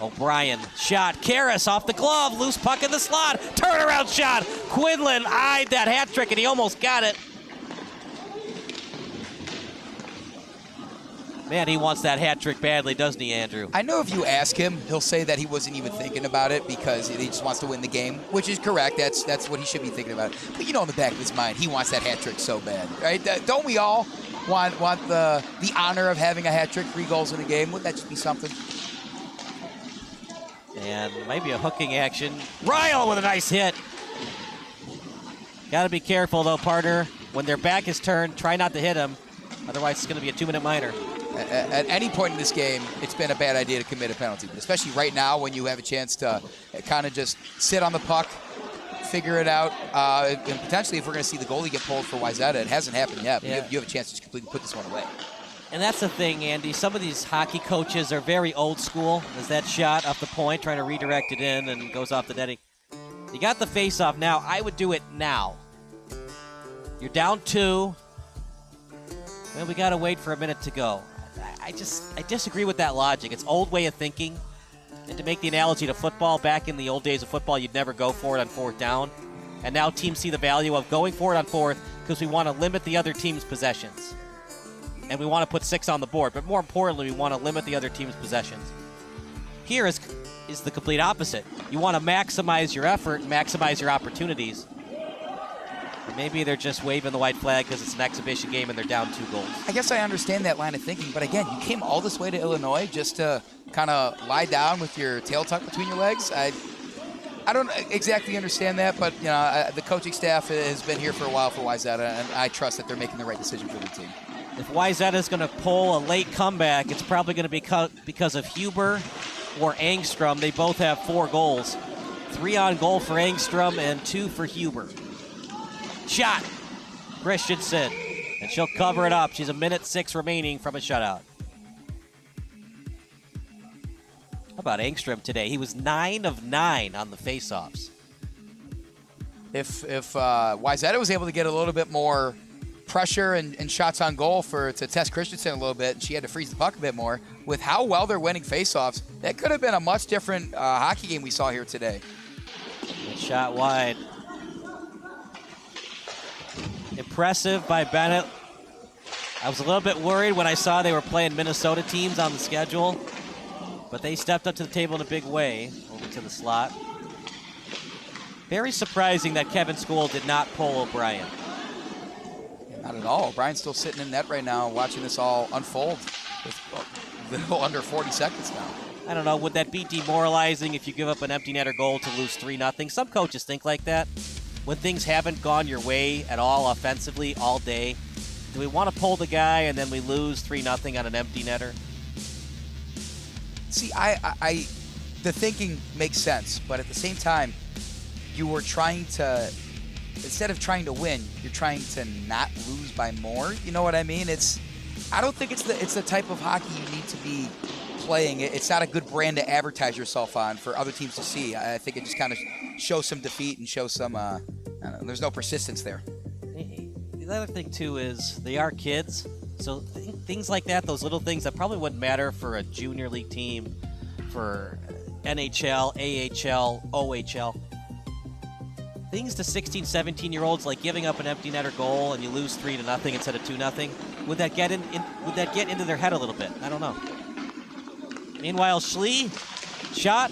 O'Brien. Shot. Karras off the glove. Loose puck in the slot. Turnaround shot. Quinlan eyed that hat trick, and he almost got it. Man, he wants that hat trick badly, doesn't he, Andrew? I know if you ask him, he'll say that he wasn't even thinking about it because he just wants to win the game, which is correct. That's what he should be thinking about. But in the back of his mind, he wants that hat trick so bad, right? Don't we all want the honor of having a hat trick, 3 goals in a game? Wouldn't that just be something? And maybe a hooking action. Ryle with a nice hit. Got to be careful, though, partner. When their back is turned, try not to hit him. Otherwise, it's going to be a 2-minute minor. At any point in this game, it's been a bad idea to commit a penalty, but especially right now when you have a chance to kind of just sit on the puck, figure it out, and potentially if we're going to see the goalie get pulled for Wayzata, it hasn't happened yet, but you have a chance to just completely put this one away. And that's the thing, Andy. Some of these hockey coaches are very old school. As that shot off the point, trying to redirect it in and goes off the netting. You got the face-off now. I would do it now. You're down 2. Well, we got to wait for a minute to go. I disagree with that logic. It's old way of thinking. And to make the analogy to football, back in the old days of football, you'd never go for it on 4th down. And now teams see the value of going for it on 4th because we want to limit the other team's possessions. And we want to put 6 on the board. But more importantly, we want to limit the other team's possessions. Here is the complete opposite. You want to maximize your effort, maximize your opportunities. And maybe they're just waving the white flag because it's an exhibition game and they're down 2 goals. I guess I understand that line of thinking, but again, you came all this way to Illinois just to kind of lie down with your tail tucked between your legs. I don't exactly understand that, but you know, the coaching staff has been here for a while for Wayzata, and I trust that they're making the right decision for the team. If Wayzata is going to pull a late comeback, it's probably going to be because of Huber or Angstrom. They both have 4 goals. 3 on goal for Angstrom and 2 for Huber. Shot, Christensen, and she'll cover it up. She's 1:06 remaining from a shutout. How about Angstrom today? He was 9 of 9 on the faceoffs. If Wayzata was able to get a little bit more pressure and shots on goal to test Christensen a little bit, and she had to freeze the puck a bit more, with how well they're winning faceoffs, that could have been a much different hockey game we saw here today. Good shot wide. Impressive by Benet. I was a little bit worried when I saw they were playing Minnesota teams on the schedule, but they stepped up to the table in a big way, over to the slot. Very surprising that Kevin School did not pull O'Brien. Not at all. O'Brien's still sitting in net right now, watching this all unfold with a little under 40 seconds now. I don't know, would that be demoralizing if you give up an empty netter goal to lose 3-0? Some coaches think like that. When things haven't gone your way at all offensively all day, do we want to pull the guy and then we lose 3-0 on an empty netter? See, the thinking makes sense, but at the same time, you were trying to, instead of trying to win, you're trying to not lose by more. You know what I mean? I don't think it's the type of hockey you need to be playing. It's not a good brand to advertise yourself on for other teams to see. I think it just kind of shows some defeat and shows some, there's no persistence there. The other thing, too, is they are kids. So things like that, those little things that probably wouldn't matter for a junior league team, for NHL, AHL, OHL. Things to 16, 17-year-olds like giving up an empty netter goal and you lose 3-0 instead of 2-0. Would that get into their head a little bit? I don't know. Meanwhile, Schlie, shot,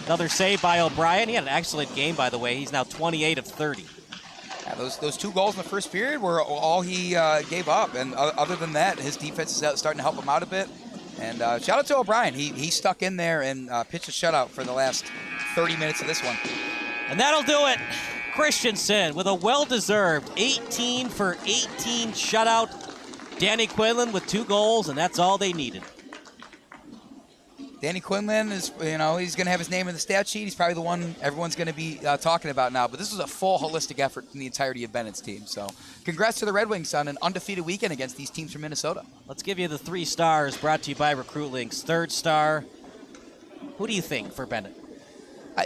another save by O'Brien. He had an excellent game, by the way. He's now 28 of 30. Yeah, those 2 goals in the first period were all he gave up, and other than that, his defense is starting to help him out a bit. And shout out to O'Brien. He stuck in there and pitched a shutout for the last 30 minutes of this one. And that'll do it. Christensen with a well-deserved 18 for 18 shutout. Danny Quinlan with 2 goals, and that's all they needed. Danny Quinlan is, he's going to have his name in the stat sheet. He's probably the one everyone's going to be talking about now. But this was a full holistic effort from the entirety of Benet's team. So congrats to the Red Wings on an undefeated weekend against these teams from Minnesota. Let's give you the 3 stars brought to you by Recruitlings. 3rd star, who do you think for Benet?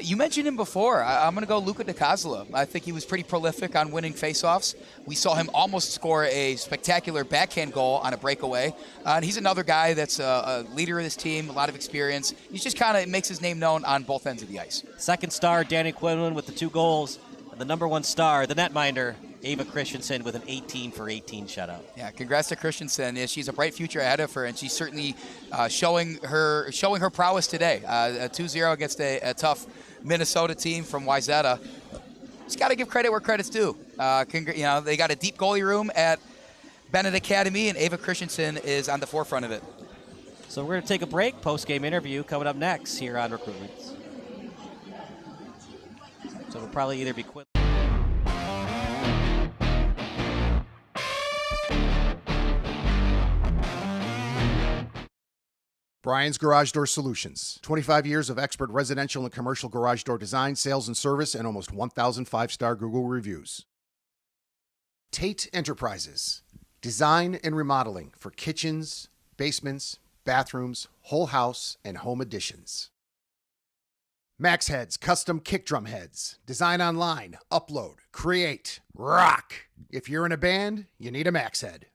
You mentioned him before. I'm going to go Luca DiCosola. I think he was pretty prolific on winning faceoffs. We saw him almost score a spectacular backhand goal on a breakaway. And he's another guy that's a leader of this team, a lot of experience. He just kind of makes his name known on both ends of the ice. 2nd star, Danny Quinlan with the 2 goals. And the number 1 star, the netminder, Ava Christensen with an 18 for 18 shutout. Yeah, congrats to Christensen. Yeah, she's a bright future ahead of her, and she's certainly showing her prowess today. A 2-0 against a tough Minnesota team from Wayzata. Just got to give credit where credit's due. They got a deep goalie room at Benet Academy, and Ava Christensen is on the forefront of it. So we're going to take a break. Post-game interview coming up next here on Recruitlings. So it'll probably either be Quinlan. Brian's Garage Door Solutions. 25 years of expert residential and commercial garage door design, sales, and service, and almost 1,000 5-star Google reviews. Tate Enterprises. Design and remodeling for kitchens, basements, bathrooms, whole house, and home additions. Max Heads Custom Kick Drum Heads. Design online, upload, create, rock. If you're in a band, you need a Max Head.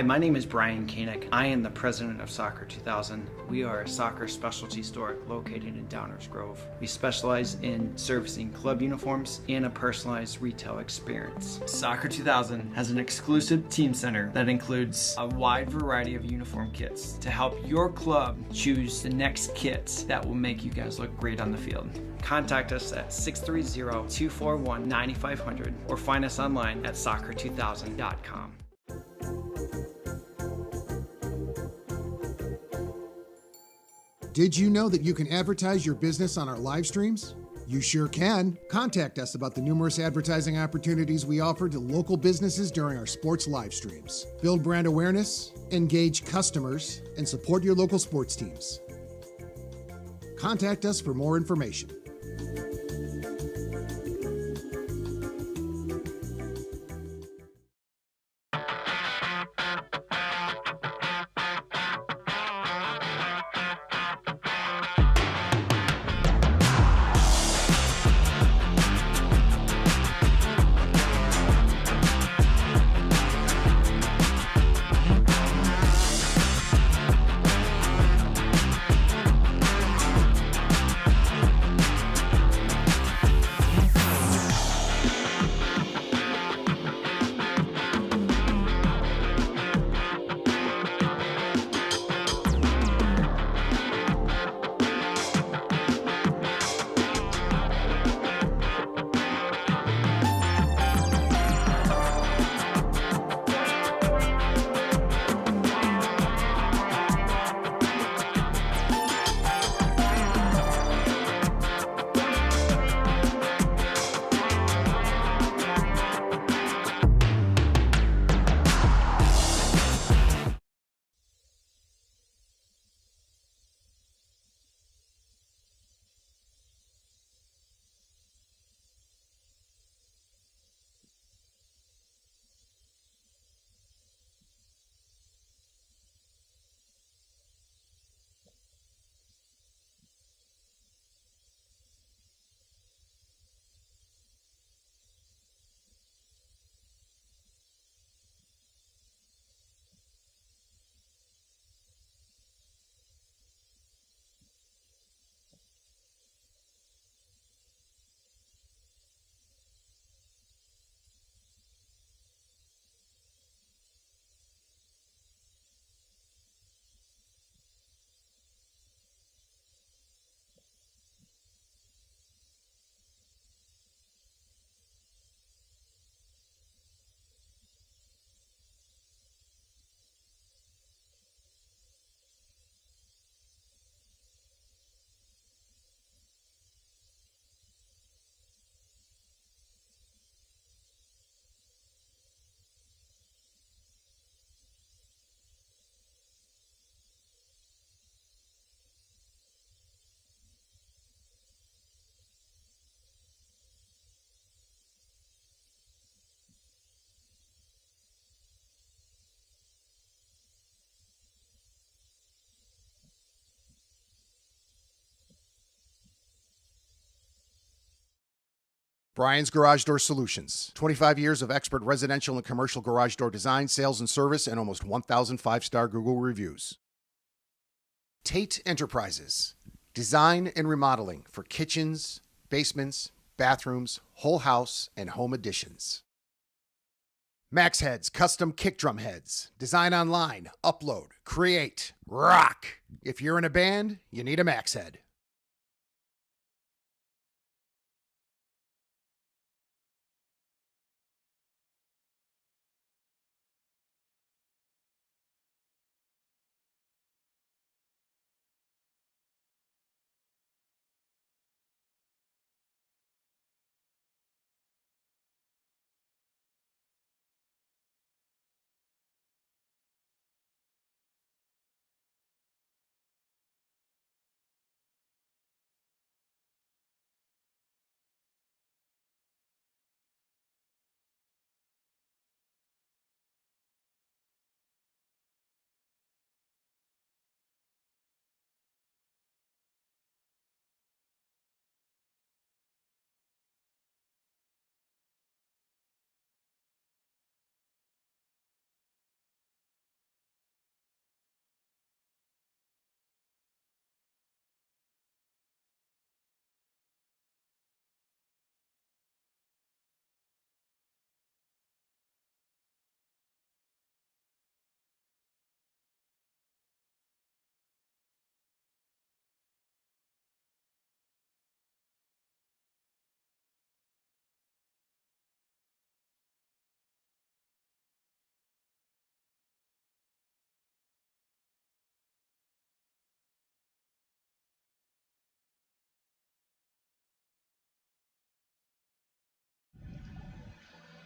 Hi, my name is Brian Koehn. I am the president of Soccer 2000. We are a soccer specialty store located in Downers Grove. We specialize in servicing club uniforms and a personalized retail experience. Soccer 2000 has an exclusive team center that includes a wide variety of uniform kits to help your club choose the next kits that will make you guys look great on the field. Contact us at 630-241-9500 or find us online at soccer2000.com. Did you know that you can advertise your business on our live streams? You sure can. Contact us about the numerous advertising opportunities we offer to local businesses during our sports live streams. Build brand awareness, engage customers, and support your local sports teams. Contact us for more information. Brian's Garage Door Solutions. 25 years of expert residential and commercial garage door design, sales, and service, and almost 1,000 five-star Google reviews. Tate Enterprises. Design and remodeling for kitchens, basements, bathrooms, whole house, and home additions. Max Heads Custom Kick Drum Heads. Design online, upload, create, rock. If you're in a band, you need a Max Head.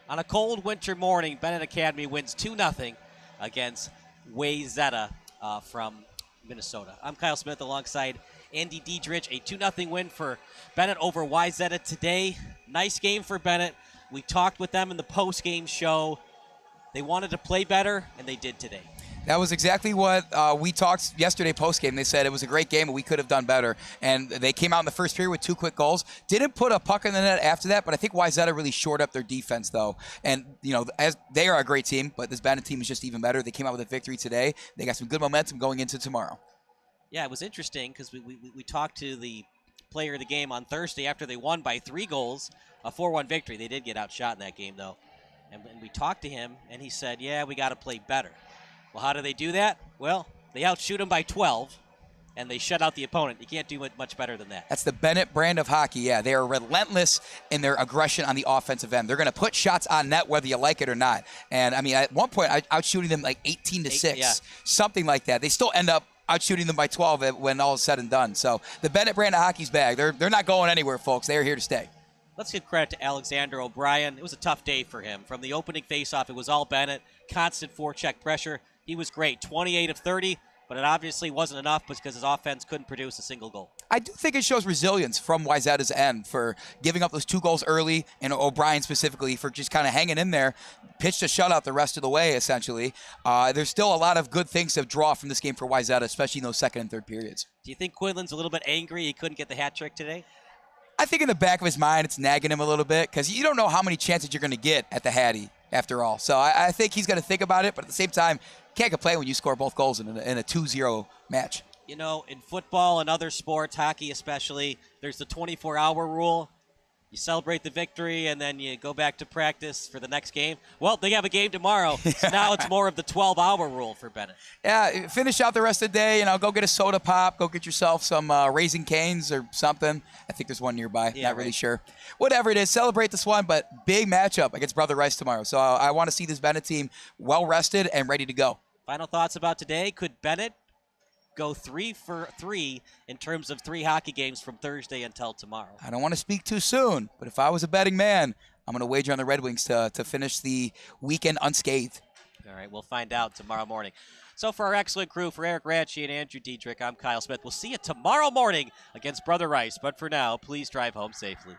On a cold winter morning, Benet Academy wins 2-0 against Wayzata from Minnesota. I'm Kyle Smith alongside Andy Diedrich. A 2-0 win for Benet over Wayzata today. Nice game for Benet. We talked with them in the post-game show. They wanted to play better, and they did today. That was exactly what we talked yesterday post-game. They said it was a great game, but we could have done better. And they came out in the first period with 2 quick goals. Didn't put a puck in the net after that, but I think Wayzata really shored up their defense, though. And, you know, as they are a great team, but this Benet team is just even better. They came out with a victory today. They got some good momentum going into tomorrow. Yeah, it was interesting because we talked to the player of the game on Thursday after they won by 3 goals, a 4-1 victory. They did get outshot in that game, though. And we talked to him, and he said, yeah, we got to play better. Well, how do they do that? Well, they outshoot them by 12, and they shut out the opponent. You can't do much better than that. That's the Benet brand of hockey, yeah. They are relentless in their aggression on the offensive end. They're going to put shots on net whether you like it or not. And, I mean, at one point, I outshooting them like 18-6, something like that. They still end up outshooting them by 12 when all is said and done. So the Benet brand of hockey's back. They're not going anywhere, folks. They're here to stay. Let's give credit to Alexander O'Brien. It was a tough day for him. From the opening faceoff, it was all Benet, constant forecheck pressure. He was great, 28 of 30, but it obviously wasn't enough because his offense couldn't produce a single goal. I do think it shows resilience from Wayzata's end for giving up those 2 goals early, and O'Brien specifically for just kind of hanging in there, pitched a shutout the rest of the way, essentially. There's still a lot of good things to draw from this game for Wayzata, especially in those second and third periods. Do you think Quinlan's a little bit angry he couldn't get the hat trick today? I think in the back of his mind, it's nagging him a little bit because you don't know how many chances you're going to get at the Hattie after all. So I think he's going to think about it, but at the same time, can't complain when you score both goals in a 2-0 match. You know, in football and other sports, hockey especially, there's the 24-hour rule. You celebrate the victory, and then you go back to practice for the next game. Well, they have a game tomorrow, so now it's more of the 12-hour rule for Benet. Yeah, finish out the rest of the day, go get a soda pop, go get yourself some Raising Cane's or something. I think there's one nearby, not really sure. Whatever it is, celebrate this one, but big matchup against Brother Rice tomorrow. So I want to see this Benet team well-rested and ready to go. Final thoughts about today. Could Benet go 3 for 3 in terms of 3 hockey games from Thursday until tomorrow? I don't want to speak too soon, but if I was a betting man, I'm going to wager on the Red Wings to finish the weekend unscathed. All right, we'll find out tomorrow morning. So for our excellent crew, for Eric Ratchey and Andrew Diedrich, I'm Kyle Smith. We'll see you tomorrow morning against Brother Rice. But for now, please drive home safely.